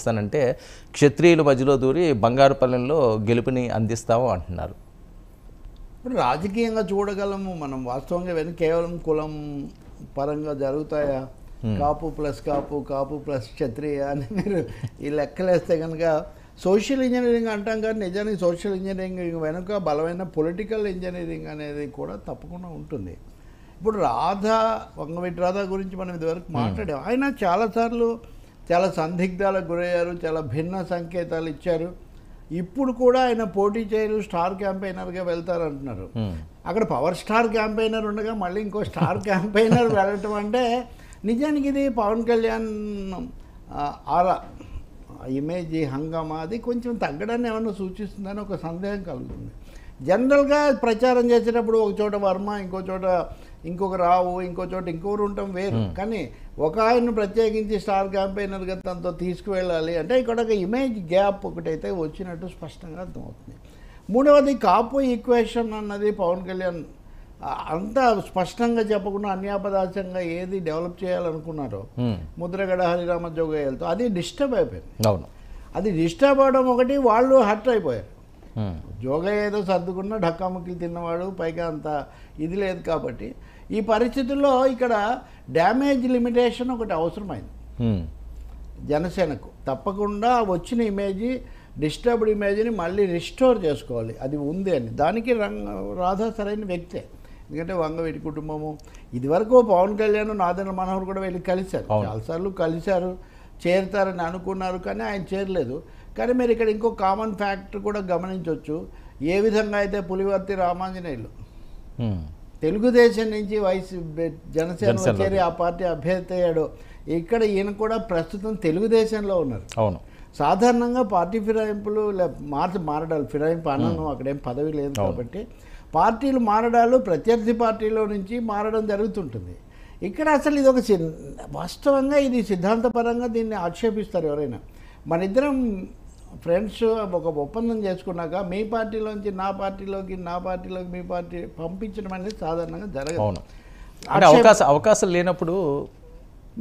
చేస్తానంటే క్షత్రియుల మధ్యలో దూరి బంగారుపల్లెంలో గెలుపుని అందిస్తాము అంటున్నారు. ఇప్పుడు రాజకీయంగా చూడగలము మనం వాస్తవంగా ఇవన్నీ కేవలం కులం పరంగా జరుగుతాయా, కాపు ప్లస్ కాపు, కాపు ప్లస్ క్షత్రియ అని మీరు ఈ లెక్కలేస్తే కనుక సోషల్ ఇంజనీరింగ్ అంటాం, కానీ నిజానికి సోషల్ ఇంజనీరింగ్ వెనుక బలమైన పొలిటికల్ ఇంజనీరింగ్ అనేది కూడా తప్పకుండా ఉంటుంది. ఇప్పుడు వంగవీటి రాధా గురించి మనం ఇదివరకు మాట్లాడాం. ఆయన చాలాసార్లు చాలా సందిగ్ధాలకు గురయ్యారు, చాలా భిన్న సంకేతాలు ఇచ్చారు. ఇప్పుడు కూడా ఆయన పోటీ చేయరు, స్టార్ క్యాంపెయినర్గా వెళ్తారంటున్నారు. అక్కడ పవర్ స్టార్ క్యాంపెయినర్ ఉండగా మళ్ళీ ఇంకో స్టార్ క్యాంపెయినర్ వెళ్ళటం అంటే నిజానికి ఇది పవన్ కళ్యాణ్ ఆరా ఇమేజ్ హంగామా అది కొంచెం తగ్గడాన్ని ఏమన్నా సూచిస్తుందని ఒక సందేహం కలుగుతుంది. జనరల్గా ప్రచారం చేసేటప్పుడు ఒక చోట వర్మ, ఇంకో చోట ఇంకొక రావు, ఇంకో చోట ఇంకొకరు ఉండటం వేరు. కానీ ఒక ఆయన్ను ప్రత్యేకించి స్టార్ క్యాంపెయినర్గా తనతో తీసుకువెళ్ళాలి అంటే ఇక్కడ ఒక ఇమేజ్ గ్యాప్ ఒకటైతే వచ్చినట్టు స్పష్టంగా అర్థమవుతుంది. మూడవది కాపు ఈక్వేషన్ అన్నది పవన్ కళ్యాణ్ అంతా స్పష్టంగా చెప్పకుండా అన్యాపదాసంగా ఏది డెవలప్ చేయాలనుకున్నారో ముద్రగడ హరిరామ జోగయ్యలతో అది డిస్టర్బ్ అయిపోయింది. అవును, అది డిస్టర్బ్ అవడం ఒకటి, వాళ్ళు హర్ట్ అయిపోయారు. జోగయ్య ఏదో సర్దుకున్న ఢక్కాముక్కలు తిన్నవాడు, పైగా అంత ఇది లేదు. కాబట్టి ఈ పరిస్థితుల్లో ఇక్కడ డ్యామేజ్ లిమిటేషన్ ఒకటి అవసరమైంది జనసేనకు. తప్పకుండా వచ్చిన ఇమేజ్, డిస్టర్బ్డ్ ఇమేజ్ని మళ్ళీ రిస్టోర్ చేసుకోవాలి, అది ఉంది అని. దానికి రాధా సరైన వ్యక్తే. ఎందుకంటే వంగవీటి కుటుంబము ఇదివరకు పవన్ కళ్యాణ్, నాదెండ్ల మనోహర్ కూడా వెళ్ళి కలిశారు, చాలాసార్లు కలిశారు, చేరుతారని అనుకున్నారు, కానీ ఆయన చేరలేదు. కానీ మీరు ఇక్కడ ఇంకో కామన్ ఫ్యాక్టర్ కూడా గమనించవచ్చు. ఏ విధంగా అయితే పులివర్తి రామాంజనేయులు తెలుగుదేశం నుంచి జనసేన చేరి ఆ పార్టీ అభ్యర్థి అయ్యాడో, ఇక్కడ ఈయన కూడా ప్రస్తుతం తెలుగుదేశంలో ఉన్నారు. అవును, సాధారణంగా పార్టీ ఫిరాయింపులు మారడాలు, ఫిరాయింపు అనను, అక్కడేం పదవి లేదు కాబట్టి పార్టీలు మారడాలు ప్రత్యర్థి పార్టీలో నుంచి మారడం జరుగుతుంటుంది. ఇక్కడ అసలు ఇది ఒక వాస్తవంగా ఇది సిద్ధాంతపరంగా దీన్ని ఆక్షేపిస్తారు ఎవరైనా. మన ఇద్దరం ఫ్రెండ్స్ ఒక ఒప్పందం చేసుకున్నాక మీ పార్టీలోంచి నా పార్టీలోకి, నా పార్టీలోకి మీ పార్టీ పంపించడం అనేది సాధారణంగా జరగదు. అవకాశం లేనప్పుడు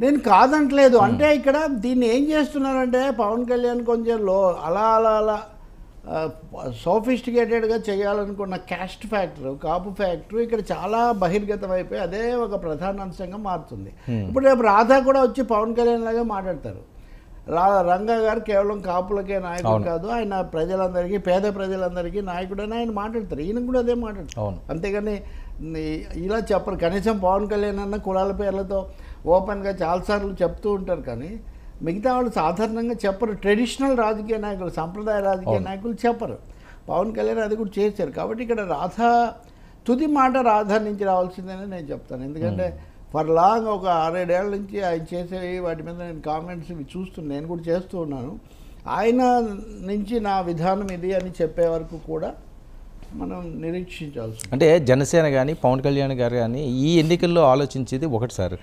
నేను కాదంటలేదు. అంటే ఇక్కడ దీన్ని ఏం చేస్తున్నారంటే పవన్ కళ్యాణ్ కొంచెం అలా సోఫిస్టికేటెడ్గా చేయాలనుకున్న క్యాస్ట్ ఫ్యాక్టర్, కాపు ఫ్యాక్టర్ ఇక్కడ చాలా బహిర్గతం అయిపోయి అదే ఒక ప్రధాన అంశంగా మారుతుంది. ఇప్పుడు రేపు రాధా కూడా వచ్చి పవన్ కళ్యాణ్ లాగా మాట్లాడతారు. రంగా గారు కేవలం కాపులకే నాయకుడు కాదు, ఆయన ప్రజలందరికీ, పేద ప్రజలందరికీ నాయకుడు అని ఆయన మాట్లాడతారు. ఈయన కూడా అదే మాట్లాడతారు. అంతేగాని ఇలా చెప్పరు. కనీసం పవన్ కళ్యాణ్ అన్న కులాల పేర్లతో ఓపెన్గా చాలాసార్లు చెప్తూ ఉంటారు, కానీ మిగతా వాళ్ళు సాధారణంగా చెప్పరు. ట్రెడిషనల్ రాజకీయ నాయకులు, సాంప్రదాయ రాజకీయ నాయకులు చెప్పరు. పవన్ కళ్యాణ్ అది కూడా చేశారు. కాబట్టి ఇక్కడ రాధా తుది మాట రాధా నుంచి రావాల్సిందని నేను చెప్తాను. ఎందుకంటే ఫర్ లాంగ్ ఒక 6-7 ఏళ్ళ నుంచి ఆయన చేసేవి వాటి మీద నేను కామెంట్స్ చూస్తున్నాను, నేను కూడా చేస్తూ ఉన్నాను. ఆయన నుంచి నా విధానం ఇది అని చెప్పే వరకు కూడా మనం నిరీక్షించాల్సి. అంటే జనసేన కానీ పవన్ కళ్యాణ్ గారు కానీ ఈ ఎన్నికల్లో ఆలోచించేది ఒకటి సార్,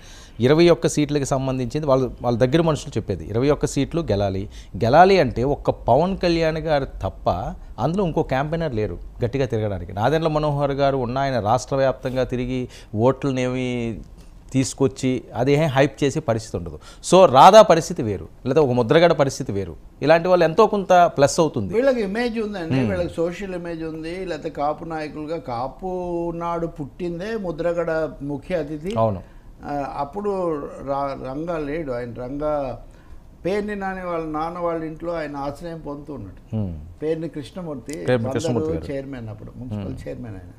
21 సీట్లకి సంబంధించింది వాళ్ళ దగ్గర మనుషులు చెప్పేది 21 సీట్లు గెలాలి అంటే ఒక్క పవన్ కళ్యాణ్ గారు తప్ప అందులో ఇంకో క్యాంపెయినర్ లేరు గట్టిగా తిరగడానికి. నాదెండ్ల మనోహర్ గారు ఉన్న ఆయన రాష్ట్ర వ్యాప్తంగా తిరిగి ఓట్లనేవి తీసుకొచ్చి అదే హైప్ చేసే పరిస్థితి ఉండదు. సో రాధా పరిస్థితి వేరు, లేదా ఒక ముద్రగడ పరిస్థితి వేరు. ఇలాంటి వాళ్ళు ఎంతో కొంత ప్లస్ అవుతుంది. వీళ్ళకి ఇమేజ్ ఉందండి, వీళ్ళకి సోషల్ ఇమేజ్ ఉంది. లేకపోతే కాపు నాయకులుగా, కాపు నాడు పుట్టిందే ముద్రగడ ముఖ్య అతిథి. అవును, అప్పుడు రంగా లేడు. ఆయన రంగా పేర్ని నాని వాళ్ళ నాన్న వాళ్ళ ఇంట్లో ఆయన ఆశ్రయం పొందుతున్నాడు. పేర్ని కృష్ణమూర్తి చైర్మన్, అప్పుడు మున్సిపల్ చైర్మన్ ఆయన,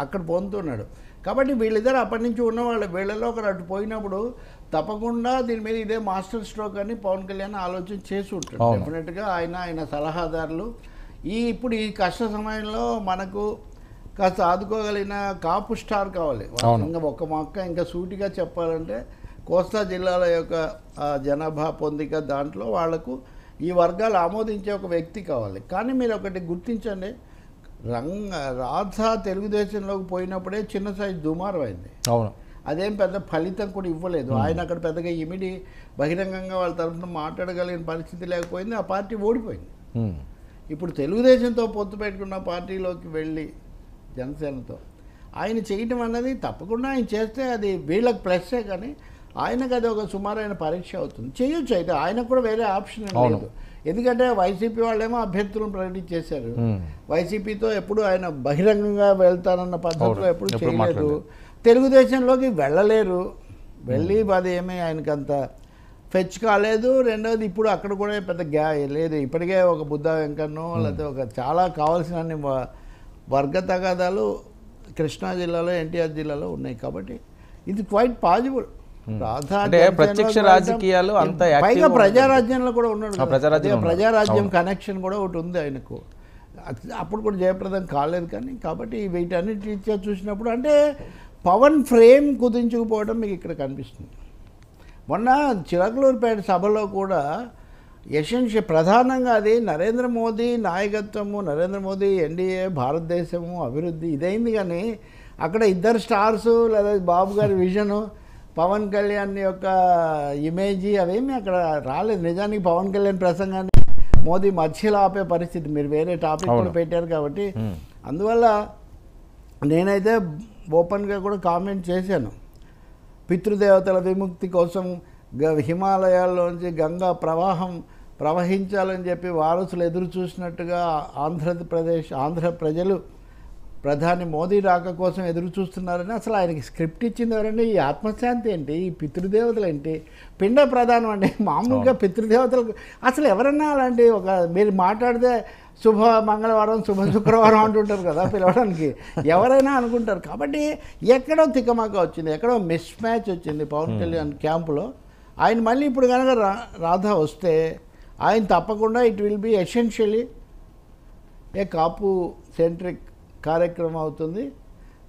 అక్కడ పొందుతున్నాడు. కాబట్టి వీళ్ళిద్దరు అప్పటి నుంచి ఉన్నవాళ్ళు. వీళ్ళలో ఒకరు అటు పోయినప్పుడు తప్పకుండా దీని మీద ఇదే మాస్టర్ స్ట్రోక్ అని పవన్ కళ్యాణ్ ఆలోచన చేసి ఉంటాడు. డెఫినెట్గా ఆయన సలహాదారులు ఇప్పుడు ఈ కష్ట సమయంలో మనకు కాస్త ఆదుకోగలిగిన కాపు స్టార్ కావాలి. ఇంకా ఒక మొక్క ఇంకా సూటిగా చెప్పాలంటే కోస్తా జిల్లాల యొక్క జనాభా పొందిక దాంట్లో వాళ్లకు ఈ వర్గాలు ఆమోదించే ఒక వ్యక్తి కావాలి. కానీ మీరు ఒకటి గుర్తించండి, రాధా తెలుగుదేశంలోకి పోయినప్పుడే చిన్న సైజు దుమారం అయింది. అవును, అదేం పెద్ద ఫలితం కూడా ఇవ్వలేదు. ఆయన అక్కడ పెద్దగా ఇమిడి బహిరంగంగా వాళ్ళ తరఫున మాట్లాడగలిగిన పరిస్థితి లేకపోయింది, ఆ పార్టీ ఓడిపోయింది. ఇప్పుడు తెలుగుదేశంతో పొత్తు పెట్టుకున్న పార్టీలోకి వెళ్ళి జనసేనతో ఆయన చేయటం అన్నది తప్పకుండా ఆయన చేస్తే అది వీళ్ళకి ప్లస్సే. కానీ ఆయనకు అది ఒక సుమారైన పరీక్ష అవుతుంది. చేయొచ్చు, అయితే ఆయనకు కూడా వేరే ఆప్షన్ లేదు. ఎందుకంటే వైసీపీ వాళ్ళేమో అభ్యర్థులను ప్రకటించేశారు. వైసీపీతో ఎప్పుడు ఆయన బహిరంగంగా వెళ్తానన్న పద్ధతిలో ఎప్పుడు చేయలేదు. తెలుగుదేశంలోకి వెళ్ళలేరు, వెళ్ళి అది ఏమీ ఆయనకు అంత ఫెచ్ కాలేదు. రెండవది ఇప్పుడు అక్కడ కూడా పెద్ద లేదు. ఇప్పటికే ఒక బుద్ధ వెంకన్నో లేకపోతే ఒక చాలా కావాల్సిన వర్గ తగాదాలు కృష్ణా జిల్లాలో, ఎన్టీఆర్ జిల్లాలో ఉన్నాయి. కాబట్టి ఇది క్వైట్ పాజిబుల్. ప్రత్యక్ష రాజకీయాలు అంత పైగా ప్రజారాజ్యంలో కూడా ఉన్నాడు. ప్రజారాజ్యం కనెక్షన్ కూడా ఒకటి ఉంది ఆయనకు. అప్పుడు కూడా జయప్రదం కాలేదు. కానీ కాబట్టి వీటన్నిటి చూసినప్పుడు అంటే పవన్ ఫ్రేమ్ కుదించుకుపోవడం మీకు ఇక్కడ కనిపిస్తుంది. మొన్న చిలకలూరుపేట సభలో కూడా ప్రధానంగా అది నరేంద్ర మోదీ నాయకత్వము, నరేంద్ర మోదీ ఎన్డీఏ, భారతదేశము అభివృద్ధి ఇదైంది. కానీ అక్కడ ఇద్దరు స్టార్సు లేదా బాబు గారి విజను, పవన్ కళ్యాణ్ యొక్క ఇమేజీ అవేమీ అక్కడ రాలేదు. నిజానికి పవన్ కళ్యాణ్ ప్రసంగాన్ని మోదీ మధ్యలో ఆపే పరిస్థితి, మీరు వేరే టాపిక్ కూడా పెట్టారు కాబట్టి అందువల్ల నేనైతే ఓపెన్గా కూడా కామెంట్ చేశాను. పితృదేవతల విముక్తి కోసం హిమాలయాల్లోంచి గంగా ప్రవహించాలని చెప్పి వారసులు ఎదురు చూసినట్టుగా ఆంధ్ర ప్రజలు ప్రధాని మోదీ రాక కోసం ఎదురు చూస్తున్నారని అసలు ఆయనకి స్క్రిప్ట్ ఇచ్చింది ఎవరండి? ఈ ఆత్మశాంతి ఏంటి, ఈ పితృదేవతలు ఏంటి, పిండ ప్రధానం అండి. మామూలుగా పితృదేవతలకు అసలు ఎవరన్నా అలాంటి మీరు మాట్లాడితే శుభ మంగళవారం, శుభ శుక్రవారం అంటుంటారు కదా పిలవడానికి, ఎవరైనా అనుకుంటారు. కాబట్టి ఎక్కడో తికమక వచ్చింది, ఎక్కడో మిస్ మ్యాచ్ వచ్చింది పవన్ కళ్యాణ్ క్యాంపులో. ఆయన మళ్ళీ ఇప్పుడు కనుక రాధా వస్తే ఆయన తప్పకుండా it will be essentially A Kapu centric కార్యక్రమం అవుతుంది.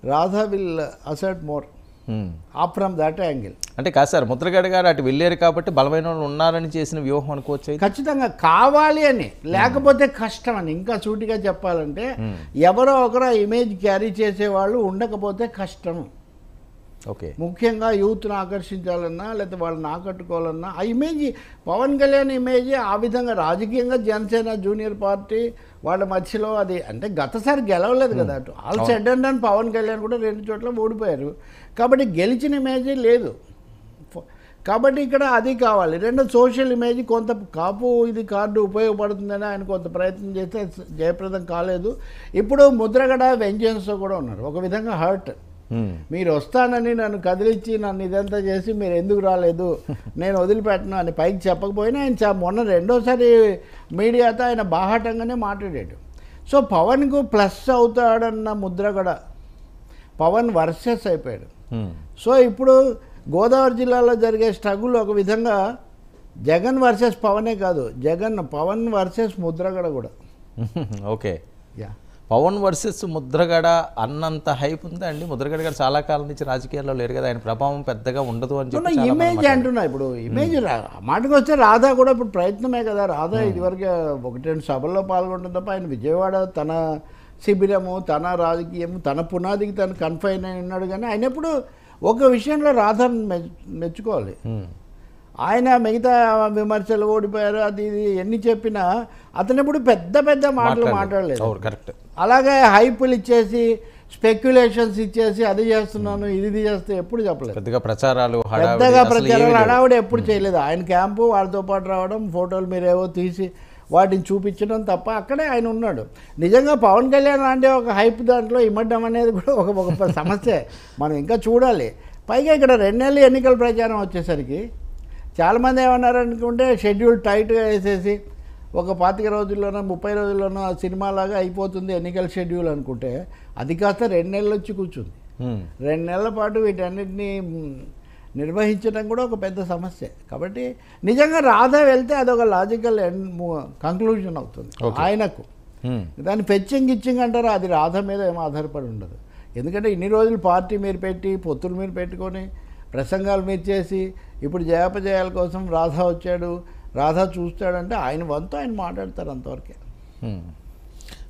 Radha will asset more up from that angle. అంటే కాదు సార్, ముద్రగడ గారు అటు వెళ్ళారు కాబట్టి బలమైన వాళ్ళు ఉన్నారని చేసిన వ్యూహం అనుకోవచ్చు. ఖచ్చితంగా కావాలి అని, లేకపోతే కష్టం అని. ఇంకా సూటిగా చెప్పాలంటే ఎవరో ఒకరు ఇమేజ్ క్యారీ చేసేవాళ్ళు ఉండకపోతే కష్టం. ఓకే, ముఖ్యంగా యూత్ను ఆకర్షించాలన్నా లేకపోతే వాళ్ళని ఆకట్టుకోవాలన్నా ఆ ఇమేజ్, పవన్ కళ్యాణ్ ఇమేజ్ ఆ విధంగా రాజకీయంగా జనసేన జూనియర్ పార్టీ వాళ్ళ మధ్యలో అది అంటే గతసారి గెలవలేదు కదా. అటు all said and done Pawan Kalyan కూడా 2 చోట్ల ఓడిపోయారు. కాబట్టి గెలిచిన ఇమేజే లేదు. కాబట్టి ఇక్కడ అది కావాలి. రెండో సోషల్ ఇమేజ్ కొంత కాపు ఇది కార్డు ఉపయోగపడుతుందని ఆయన కొంత ప్రయత్నం చేస్తే జయప్రదం కాలేదు. ఇప్పుడు ముద్రగడ వెంజెన్స్తో కూడా ఉన్నారు. ఒక విధంగా హర్ట్, మీరు వస్తానని నన్ను కదిలించి నన్ను ఇదంతా చేసి మీరు ఎందుకు రాలేదు, నేను వదిలిపెట్టను అని పైకి చెప్పకపోయినా ఆయన మొన్న రెండోసారి మీడియాతో ఆయన బాహాటంగానే మాట్లాడాడు. సో పవన్కు ప్లస్ అవుతాడన్న ముద్రగడ పవన్ వర్సెస్ అయిపోయాడు. సో ఇప్పుడు గోదావరి జిల్లాలో జరిగే స్ట్రగుల్ ఒక విధంగా జగన్ వర్సెస్ పవనే కాదు, పవన్ వర్సెస్ ముద్రగడ కూడా. ఓకే, పవన్ వర్సెస్ ముద్రగడ అన్నంత హైప్ ఉందా అండి? ముద్రగడ గారు చాలా కాలం నుంచి రాజకీయాల్లో లేరు కదా, ఆయన ప్రభావం పెద్దగా ఉండదు అని చెప్పి ఇమేజ్ అంటున్నా. ఇప్పుడు ఇమేజ్ మాటకు వస్తే రాధా కూడా ఇప్పుడు ప్రయత్నమే కదా. రాధా ఇదివరకు 1-2 సభల్లో పాల్గొంటుంది తప్ప ఆయన విజయవాడ తన శిబిరము, తన రాజకీయము, తన పునాదికి తను కన్ఫైన్ అయి ఉన్నాడు. కానీ ఆయన ఎప్పుడు ఒక విషయంలో రాధాను మెచ్చుకోవాలి. ఆయన మిగతా విమర్శలు ఓడిపోయారు అది ఇది ఎన్ని చెప్పినా అతను ఎప్పుడు పెద్ద పెద్ద మాటలు మాట్లాడలేదు. కరెక్ట్. అలాగే హైపులు ఇచ్చేసి స్పెక్యులేషన్స్ ఇచ్చేసి అది చేస్తున్నాను ఇది చేస్తే ఎప్పుడు చెప్పలేదు. పెద్దగా ప్రచారాలు హడావుడి ఎప్పుడు చేయలేదు. ఆయన క్యాంపు వాళ్ళతో పాటు రావడం, ఫోటోలు మీరేవో తీసి వాటిని చూపించడం తప్ప అక్కడే ఆయన ఉన్నాడు. నిజంగా పవన్ కళ్యాణ్ లాంటి ఒక హైప్ దాంట్లో ఇమ్మడం అనేది కూడా ఒక సమస్య. మనం ఇంకా చూడాలి. పైగా ఇక్కడ 2 నెలలు ఎన్నికల ప్రచారం వచ్చేసరికి చాలామంది ఏమన్నారు అనుకుంటే షెడ్యూల్ టైట్గా వేసేసి ఒక 25 రోజుల్లోనో 30 రోజుల్లోనో ఆ సినిమాలాగా అయిపోతుంది ఎన్నికల షెడ్యూల్ అనుకుంటే అది కాస్త 2 నెలలు వచ్చి కూర్చుంది. 2 నెలల పాటు వీటన్నిటినీ నిర్వహించడం కూడా ఒక పెద్ద సమస్య. కాబట్టి నిజంగా రాధా వెళ్తే అదొక లాజికల్ కంక్లూజన్ అవుతుంది ఆయనకు. దాన్ని ఫెచ్చింగ్ ఇచ్చింగ్ అంటారా, అది రాధా మీద ఏమో ఆధారపడి ఉండదు. ఎందుకంటే ఇన్ని రోజులు పార్టీ మీరు పెట్టి పొత్తులు మీరు పెట్టుకొని ప్రసంగాలు మీరు చేసి ఇప్పుడు జయాపజయాల కోసం రాధా వచ్చాడు, రాధా చూస్తాడంటే ఆయన వంతు ఆయన మాట్లాడతారు అంతవరకే.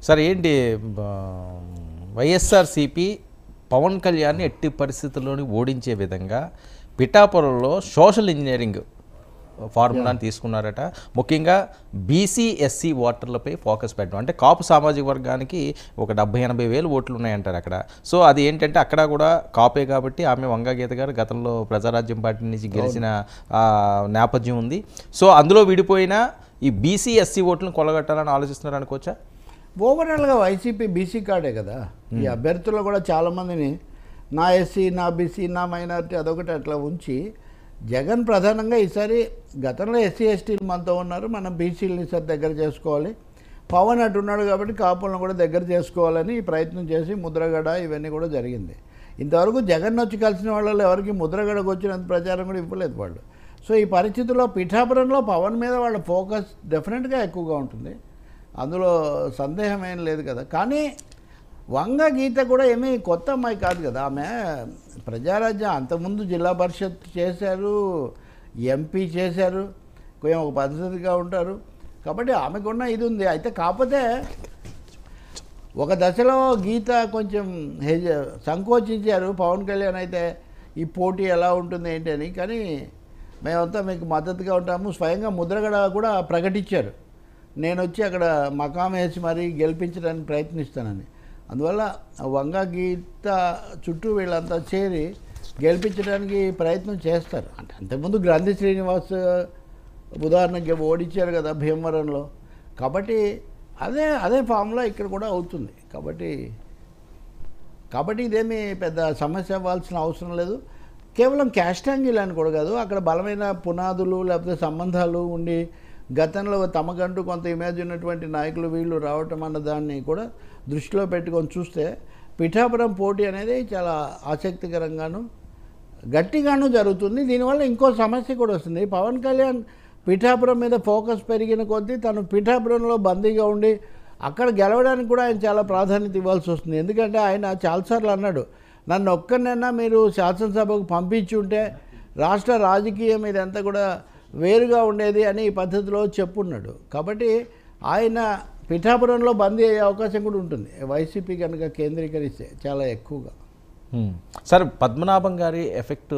సార్ ఏంటి వైఎస్ఆర్సీపీ పవన్ కళ్యాణ్ని ఎట్టి పరిస్థితుల్లోని ఓడించే విధంగా పిఠాపురంలో సోషల్ ఇంజనీరింగ్ ఫార్ములాని తీసుకున్నారట. ముఖ్యంగా బీసీ ఎస్సీ ఓటర్లపై ఫోకస్ పెట్టడం, అంటే కాపు సామాజిక వర్గానికి ఒక 70-80 వేలు ఓట్లు ఉన్నాయంటారు అక్కడ. సో అది ఏంటంటే అక్కడ కూడా కాపే కాబట్టి ఆమె వంగా గీత గారు గతంలో ప్రజారాజ్యం పార్టీ నుంచి గెలిచిన నేపథ్యం ఉంది. సో అందులో విడిపోయిన ఈ బీసీ ఎస్సీ ఓట్లను కొలగట్టాలని ఆలోచిస్తున్నారు అనుకోవచ్చా? ఓవరాల్గా వైసీపీ బీసీ కార్డే కదా. ఈ అభ్యర్థుల్లో కూడా చాలామందిని నా ఎస్సీ, నా బీసీ, నా మైనారిటీ అదొకటి అట్లా ఉంచి జగన్ ప్రధానంగా ఈసారి, గతంలో ఎస్సీ ఎస్టీలు మనతో ఉన్నారు, మనం బీసీలని ఈసారి దగ్గర చేసుకోవాలి, పవన్ అటు ఉన్నాడు కాబట్టి కాపులను కూడా దగ్గర చేసుకోవాలని ప్రయత్నం చేసి ముద్రగడ ఇవన్నీ కూడా జరిగింది. ఇంతవరకు జగన్ వచ్చి కలిసిన వాళ్ళలో ఎవరికి ముద్రగడకు వచ్చినంత ప్రచారం కూడా ఇవ్వలేదు వాళ్ళు. సో ఈ పరిస్థితుల్లో పిఠాపురంలో పవన్ మీద వాళ్ళ ఫోకస్ డెఫినెట్గా ఎక్కువగా ఉంటుంది, అందులో సందేహం ఏం లేదు కదా. కానీ వంగ గీత కూడా ఏమీ కొత్త అమ్మాయి కాదు కదా. ఆమె ప్రజారాజ్యం అంతకుముందు జిల్లా పరిషత్ చేశారు, ఎంపీ చేశారు, కొంచెం ఒక పద్ధతిగా ఉంటారు కాబట్టి ఆమెకున్న ఇది ఉంది. అయితే కాకపోతే ఒక దశలో గీత కొంచెం సంకోచించారు పవన్ కళ్యాణ్ అయితే ఈ పోటీ ఎలా ఉంటుంది ఏంటి అని. కానీ మేమంతా మీకు మద్దతుగా ఉంటాము, స్వయంగా ముద్రగడ కూడా ప్రకటించారు, నేను వచ్చి అక్కడ మకాం వేసి మరీ గెలిపించడానికి ప్రయత్నిస్తానని. అందువల్ల వంగ గీత చుట్టూ వీళ్ళంతా చేరి గెలిపించడానికి ప్రయత్నం చేస్తారు. అంటే అంతకుముందు గ్రంథి శ్రీనివాస్ ఉదాహరణకి ఓడించారు కదా భీమవరంలో. కాబట్టి అదే ఫామ్లో ఇక్కడ కూడా అవుతుంది. కాబట్టి ఇదేమీ పెద్ద సమస్య అవ్వాల్సిన అవసరం లేదు. కేవలం క్యాస్ట్ యాంగిల్ అని కూడా కాదు, అక్కడ బలమైన పునాదులు లేకపోతే సంబంధాలు ఉండి గతంలో తమకంటూ కొంత ఇమేజ్ ఉన్నటువంటి నాయకులు వీళ్ళు రావటం అన్న దాన్ని కూడా దృష్టిలో పెట్టుకొని చూస్తే పిఠాపురం పోటీ అనేది చాలా ఆసక్తికరంగాను గట్టిగాను జరుగుతుంది. దీనివల్ల ఇంకో సమస్య కూడా వస్తుంది. పవన్ కళ్యాణ్ పిఠాపురం మీద ఫోకస్ పెరిగిన కొద్దీ తను పిఠాపురంలో బందీగా ఉండి అక్కడ గెలవడానికి కూడా ఆయన చాలా ప్రాధాన్యత ఇవ్వాల్సి వస్తుంది. ఎందుకంటే ఆయన చాలాసార్లు అన్నాడు, నన్ను ఒక్కనైనా మీరు శాసనసభకు పంపించి ఉంటే రాష్ట్ర రాజకీయం ఇదంతా కూడా వేరుగా ఉండేది అని ఈ పద్ధతిలో చెప్పున్నాడు. కాబట్టి ఆయన పిఠాపురంలో బందీ అయ్యే అవకాశం కూడా ఉంటుంది వైసీపీ కనుక కేంద్రీకరిస్తే చాలా ఎక్కువగా. సార్, పద్మనాభం గారి ఎఫెక్ట్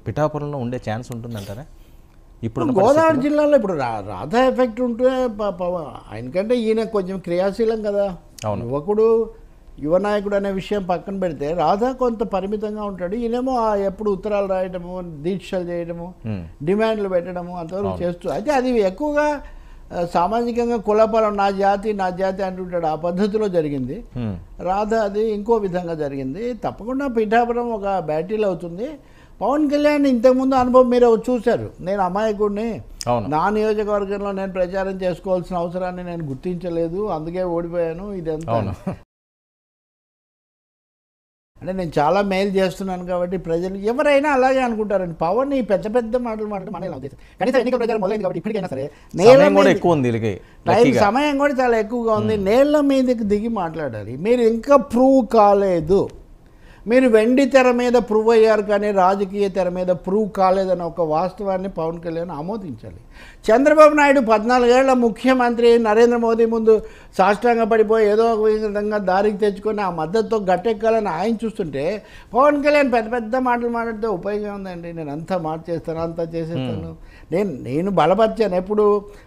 పిఠాపురంలో ఉండే ఛాన్స్ ఉంటుందంటారా? ఇప్పుడు గోదావరి జిల్లాలో ఇప్పుడు రాధా ఎఫెక్ట్ ఉంటే ఆయనకంటే ఈయన కొంచెం క్రియాశీలం కదా, యువకుడు యువనాయకుడు అనే విషయం పక్కన పెడితే రాధా కొంత పరిమితంగా ఉంటాడు. ఈయనేమో ఎప్పుడు ఉత్తరాలు రాయటము, దీక్షలు చేయడము, డిమాండ్లు పెట్టడము అంతవరకు చేస్తూ, అయితే అది ఎక్కువగా సామాజికంగా కులపరం నా జాతి అంటుంటాడు, ఆ పద్ధతిలో జరిగింది. రాధా అది ఇంకో విధంగా జరిగింది. తప్పకుండా పిఠాపురం ఒక బ్యాటిల్ అవుతుంది. పవన్ కళ్యాణ్ ఇంతకుముందు అనుభవం మీరు చూశారు, నేను అమాయకుడిని, నా నియోజకవర్గంలో నేను ప్రచారం చేసుకోవాల్సిన అవసరాన్ని నేను గుర్తించలేదు, అందుకే ఓడిపోయాను, ఇదంతా అంటే నేను చాలా మేలు చేస్తున్నాను కాబట్టి ప్రజలు ఎవరైనా అలాగే అనుకుంటారండి. పవన్ ఈ పెద్ద పెద్ద మాటలు కనీసం ఎన్నికల ప్రచారం మొదలైంది కాబట్టి ఇప్పటికైనా సరే సమయం కూడా చాలా ఎక్కువగా ఉంది. నేళ్ల మీదకి దిగి మాట్లాడాలి. మీరు ఇంకా ప్రూవ్ కాలేదు, మీరు వెండి తెర మీద ప్రూవ్ అయ్యారు కానీ రాజకీయ తెర మీద ప్రూవ్ కాలేదన్న ఒక వాస్తవాన్ని పవన్ కళ్యాణ్ ఆమోదించాలి. చంద్రబాబు నాయుడు 14 ఏళ్ల ముఖ్యమంత్రి నరేంద్ర మోదీ ముందు సాష్టాంగ పడిపోయి ఏదో ఒక విధంగా దారికి తెచ్చుకొని ఆ మద్దతుతో గట్టెక్కాలని ఆయన చూస్తుంటే పవన్ కళ్యాణ్ పెద్ద పెద్ద మాటలు మాట్లాడితే ఉపయోగం ఉందండి. నేను అంతా చేస్తాను, అంతా చేసేస్తాను, నేను బలపరిచాను. ఎప్పుడు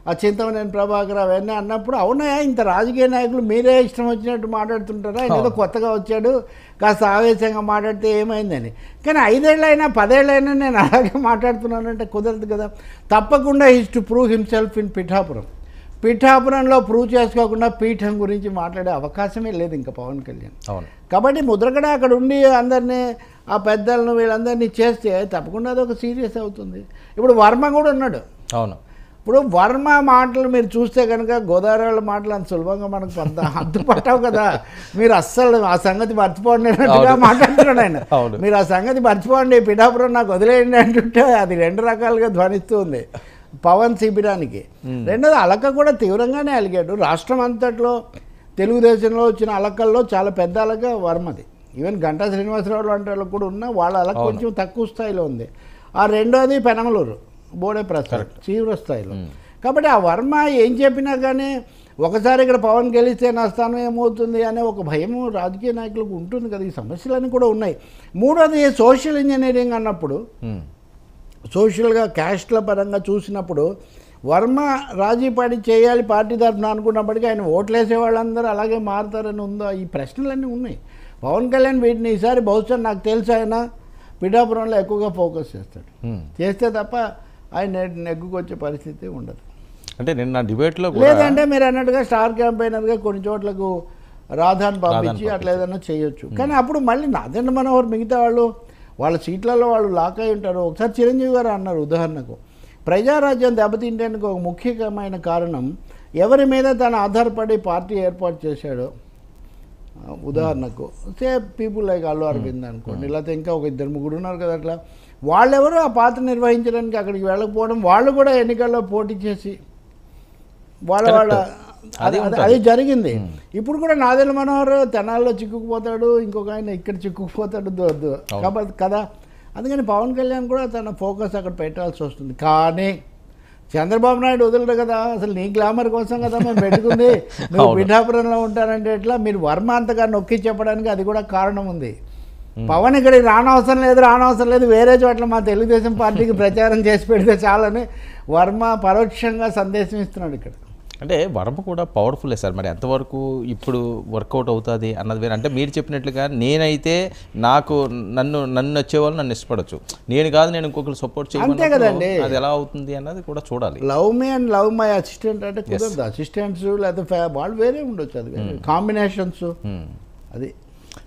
ఆ చింతమనేని ప్రభాకర్ అవన్నీ అన్నప్పుడు అవునాయా ఇంత రాజకీయ నాయకులు మీరే ఇష్టం వచ్చినట్టు మాట్లాడుతుంటారా, ఆయన ఏదో కొత్తగా వచ్చాడు కాస్త ఆవేశంగా మాట్లాడితే ఏమైందని. కానీ 5 ఏళ్ళైనా 10 ఏళ్ళైనా నేను అలాగే మాట్లాడుతున్నానంటే కుదరదు కదా. తప్పకుండా his to prove himself in పిఠాపురంలో ప్రూవ్ చేసుకోకుండా పీఠం గురించి మాట్లాడే అవకాశమే లేదు ఇంకా పవన్ కళ్యాణ్. కాబట్టి ముద్రగడ అక్కడ ఉండి అందరినీ ఆ పెద్దలను వీళ్ళందరినీ చేస్తే తప్పకుండా అదొక సీరియస్ అవుతుంది. ఇప్పుడు వర్మ కూడా ఉన్నాడు. ఇప్పుడు వర్మ మాటలు మీరు చూస్తే కనుక గోదావరి వాళ్ళ మాటలు అంత సులభంగా మనకు అడ్డుపట్టావు కదా. మీరు అస్సలు ఆ సంగతి మర్చిపోండి అన్నట్టుగా మాట్లాడుతున్నాడు ఆయన. మీరు ఆ సంగతి మర్చిపోండి, పిఠాపురం నాకు వదిలేయండి అంటుంటే అది 2 రకాలుగా ధ్వనిస్తూ ఉంది పవన్ శిబిరానికి. రెండోది అలక కూడా తీవ్రంగానే అలిగాడు. రాష్ట్రం అంతట్లో తెలుగుదేశంలో వచ్చిన అలకల్లో చాలా పెద్ద అలక వర్మది. ఈవెన్ గంటా శ్రీనివాసరావు లాంటి వాళ్ళకు కూడా ఉన్న వాళ్ళ అలక కొంచెం తక్కువ స్థాయిలో ఉంది. ఆ రెండోది పెనమలూరు బోడే ప్రసాద్ తీవ్ర స్థాయిలో. కాబట్టి ఆ వర్మ ఏం చెప్పినా కానీ ఒకసారి ఇక్కడ పవన్ గెలిస్తే నా స్థానం ఏమవుతుంది అనే ఒక భయం రాజకీయ నాయకులకు ఉంటుంది కదా. ఈ సమస్యలన్నీ కూడా ఉన్నాయి. మూడోది సోషల్ ఇంజనీరింగ్ అన్నప్పుడు సోషల్గా క్యాస్ట్ల పరంగా చూసినప్పుడు వర్మ రాజీ పడి చేయాలి పార్టీ తరఫున అనుకున్నప్పటికీ ఆయన ఓట్లేసే వాళ్ళందరూ అలాగే మారుతారని ఉందో ఈ ప్రశ్నలన్నీ ఉన్నాయి. పవన్ కళ్యాణ్ వీటిని ఈసారి బహుశా నాకు తెలిసి ఆయన పిఠాపురంలో ఎక్కువగా ఫోకస్ చేస్తాడు. చేస్తే తప్ప ఆయన నెగ్గుకొచ్చే పరిస్థితి ఉండదు. అంటే నిన్న డిబేట్లో లేదంటే మీరు అన్నట్టుగా స్టార్ క్యాంపెయినర్గా కొన్ని చోట్లకు రాధాని పంపించి అట్లా ఏదైనా చేయొచ్చు. కానీ అప్పుడు మళ్ళీ నాదెండ్ల మనోహర్ మిగతా వాళ్ళ సీట్లలో వాళ్ళు లాక్ అయి ఉంటారు. ఒకసారి చిరంజీవి గారు అన్నారు, ఉదాహరణకు ప్రజారాజ్యం దెబ్బతింటేందుకు ఒక ముఖ్యమైన కారణం ఎవరి మీద తను ఆధారపడి పార్టీ ఏర్పాటు చేశాడో. ఉదాహరణకు say people like Allu Aravind అనుకోండి, లేకపోతే ఇంకా ఒక 2-3 ఉన్నారు కదా, అట్లా వాళ్ళెవరో ఆ పాత్ర నిర్వహించడానికి అక్కడికి వెళ్ళకపోవడం, వాళ్ళు కూడా ఎన్నికల్లో పోటీ చేసి వాళ్ళ అది జరిగింది. ఇప్పుడు కూడా నాదెండ్ల మనోహర్ తెనాల్లో చిక్కుకుపోతాడు, ఇంకొక ఆయన ఇక్కడ చిక్కుకుపోతాడు కాబట్టి కదా. అందుకని పవన్ కళ్యాణ్ కూడా తన ఫోకస్ అక్కడ పెట్టాల్సి వస్తుంది. కానీ చంద్రబాబు నాయుడు వదలడు కదా, అసలు నీ గ్లామర్ కోసం కదా మేము పెట్టుకుంది, నువ్వు పిఠాపురంలో ఉంటానంటే ఎట్లా. మీరు వర్మ అంతగా నొక్కి చెప్పడానికి అది కూడా కారణం ఉంది. పవన్ ఇక్కడికి రానవసరం లేదు, వేరే చోట్ల మా తెలుగుదేశం పార్టీకి ప్రచారం చేసి పెడితే చాలని వర్మ పరోక్షంగా సందేశం ఇస్తున్నాడు ఇక్కడ. అంటే వర్మ కూడా పవర్ఫుల్లే సార్. మరి ఎంతవరకు ఇప్పుడు వర్కౌట్ అవుతుంది అన్నది వేరే. అంటే మీరు చెప్పినట్లుగా నేనైతే నన్ను వచ్చేవాళ్ళు నన్ను ఇష్టపడచ్చు, నేను కాదు నేను ఇంకొకరు సపోర్ట్ అంతే కదండి. అది ఎలా అవుతుంది అన్నది కూడా చూడాలి. Love me and love my assistant అంటే కుదరదు. అసిస్టెంట్స్ లేకపోతే వాళ్ళు వేరే ఉండొచ్చు, అది వేరే కాంబినేషన్స్. అది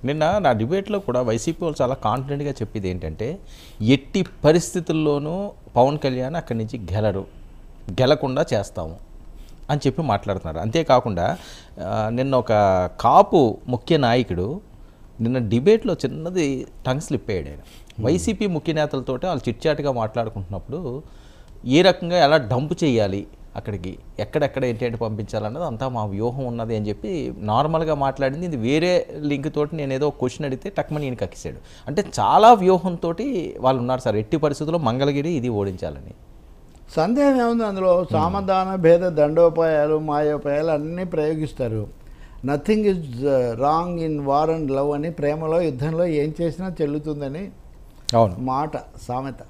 నిన్న నా డిబేట్లో కూడా వైసీపీ వాళ్ళు చాలా కాన్ఫిడెంట్గా చెప్పేది ఏంటంటే ఎట్టి పరిస్థితుల్లోనూ పవన్ కళ్యాణ్ అక్కడి నుంచి గెలకుండా చేస్తాము అని చెప్పి మాట్లాడుతున్నారు. అంతేకాకుండా నిన్న ఒక కాపు ముఖ్య నాయకుడు నిన్న డిబేట్లో చిన్నది టంగ్ స్లిప్ అయ్యాడు. ఆయన వైసీపీ ముఖ్య నేతలతోటి వాళ్ళు చిట్చాటుగా మాట్లాడుకుంటున్నప్పుడు ఏ రకంగా ఎలా డంప్ చేయాలి, అక్కడికి ఎక్కడెక్కడ ఏంటి పంపించాలన్నది అంతా మా వ్యూహం ఉన్నది అని చెప్పి నార్మల్గా మాట్లాడింది. ఇది వేరే లింక్ తోటి నేను ఏదో క్వశ్చన్ అడిగితే టక్మని ఈయన కక్కిసాడు. అంటే చాలా వ్యూహంతో వాళ్ళు ఉన్నారు సార్, ఎట్టి పరిస్థితుల్లో మంగళగిరి ఇది ఓడించాలని. సందేహం ఏముంది అందులో. సామధాన భేద దండోపాయాలు మాయోపాయాలు అన్నీ ప్రయోగిస్తారు. Nothing is wrong in war and love అని, ప్రేమలో యుద్ధంలో ఏం చేసినా చెల్లుతుందని మాట సామెత.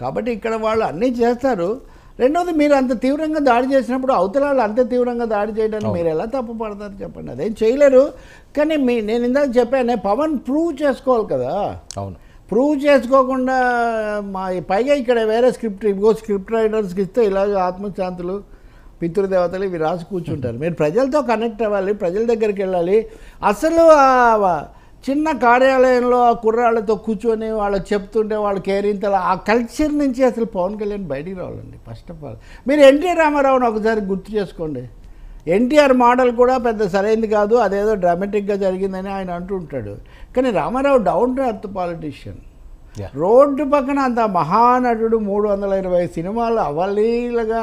కాబట్టి ఇక్కడ వాళ్ళు అన్నీ చేస్తారు. రెండవది, మీరు అంత తీవ్రంగా దాడి చేసినప్పుడు అవతల వాళ్ళు అంత తీవ్రంగా దాడి చేయడానికి మీరు ఎలా తప్పు పడతారు చెప్పండి. అదేం చేయలేరు. కానీ నేను ఇందాక చెప్పానే, పవన్ ప్రూవ్ చేసుకోవాలి కదా. అవును, ప్రూవ్ చేసుకోకుండా పైగా ఇక్కడ వేరే స్క్రిప్ట్ రైటర్స్కి ఇస్తే ఇలాగ ఆత్మశాంతులు పితృదేవతలు ఇవి రాసి కూర్చుంటారు. మీరు ప్రజలతో కనెక్ట్ అవ్వాలి, ప్రజల దగ్గరికి వెళ్ళాలి. అసలు చిన్న కార్యాలయంలో ఆ కుర్రాళ్ళతో కూర్చొని వాళ్ళకి చెప్తుంటే వాళ్ళు కేరింతలు, ఆ కల్చర్ నుంచి అసలు పవన్ కళ్యాణ్ బయటికి రావాలండి. ఫస్ట్ ఆఫ్ ఆల్ మీరు ఎన్టీ రామారావుని ఒకసారి గుర్తు చేసుకోండి. ఎన్టీఆర్ మోడల్ కూడా పెద్ద సరైనది కాదు, అదేదో డ్రామాటిక్గా జరిగిందని ఆయన అంటుంటాడు. కానీ Ramarao down to earth politician. Road పక్కన అంత మహానటుడు, 320 సినిమాలు అవలీలగా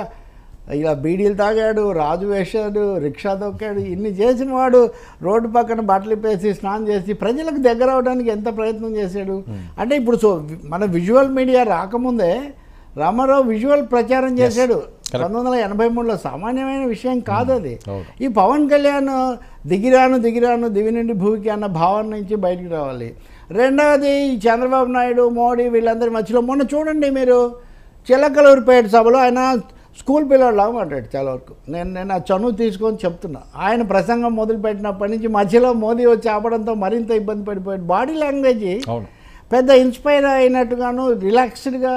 ఇలా బీడీలు తాగాడు, రాజు వేశాడు, రిక్షా తొక్కాడు, ఇన్ని చేసిన వాడు రోడ్డు పక్కన బట్టలు పేసి స్నానం చేసి ప్రజలకు దగ్గర అవడానికి ఎంత ప్రయత్నం చేశాడు. అంటే ఇప్పుడు మన విజువల్ మీడియా రాకముందే రామారావు విజువల్ ప్రచారం చేశాడు 1983లో. సామాన్యమైన విషయం కాదు అది. ఈ పవన్ కళ్యాణ్ దిగిరాను దివి నుండి భూమికి అన్న భావన నుంచి బయటికి రావాలి. రెండవది, చంద్రబాబు నాయుడు, మోడీ వీళ్ళందరి మధ్యలో మొన్న చూడండి మీరు చిలకలూరుపేట సభలో ఆయన స్కూల్ పిల్లలాగా మాట్లాడు చాలా వరకు. నేను ఆ చనువు తీసుకొని చెప్తున్నా. ఆయన ప్రసంగం మొదలుపెట్టినప్పటి నుంచి మధ్యలో మోదీ వచ్చి ఆపడంతో మరింత ఇబ్బంది పడిపోయాడు. బాడీ లాంగ్వేజ్ పెద్ద ఇన్స్పైర్ అయినట్టుగాను రిలాక్స్డ్గా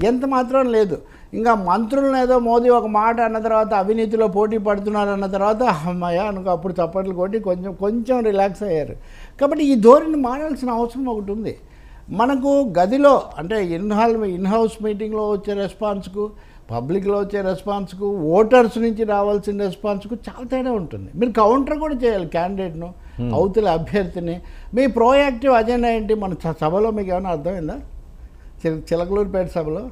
ఎంత మాత్రం లేదు. ఇంకా మంత్రులను ఏదో మోదీ ఒక మాట అన్న తర్వాత అవినీతిలో పోటీ పడుతున్నారు అన్న తర్వాత అమ్మయ్య అనుకో అప్పుడు చప్పట్లు కొట్టి కొంచెం రిలాక్స్ అయ్యారు. కాబట్టి ఈ ధోరణి మారాల్సిన అవసరం ఒకటి ఉంది. మనకు గదిలో అంటే ఇన్హౌస్ మీటింగ్లో వచ్చే రెస్పాన్స్కు, పబ్లిక్లో వచ్చే రెస్పాన్స్కు, ఓటర్స్ నుంచి రావాల్సిన రెస్పాన్స్కు చాలా తేడా ఉంటుంది. మీరు కౌంటర్ కూడా చేయాలి క్యాండిడేట్ను, అవతల అభ్యర్థిని. మీ ప్రోయాక్టివ్ అజెండా ఏంటి? మన సభలో మీకు ఏమైనా అర్థమైందా? చిలకలూరుపేట సభలో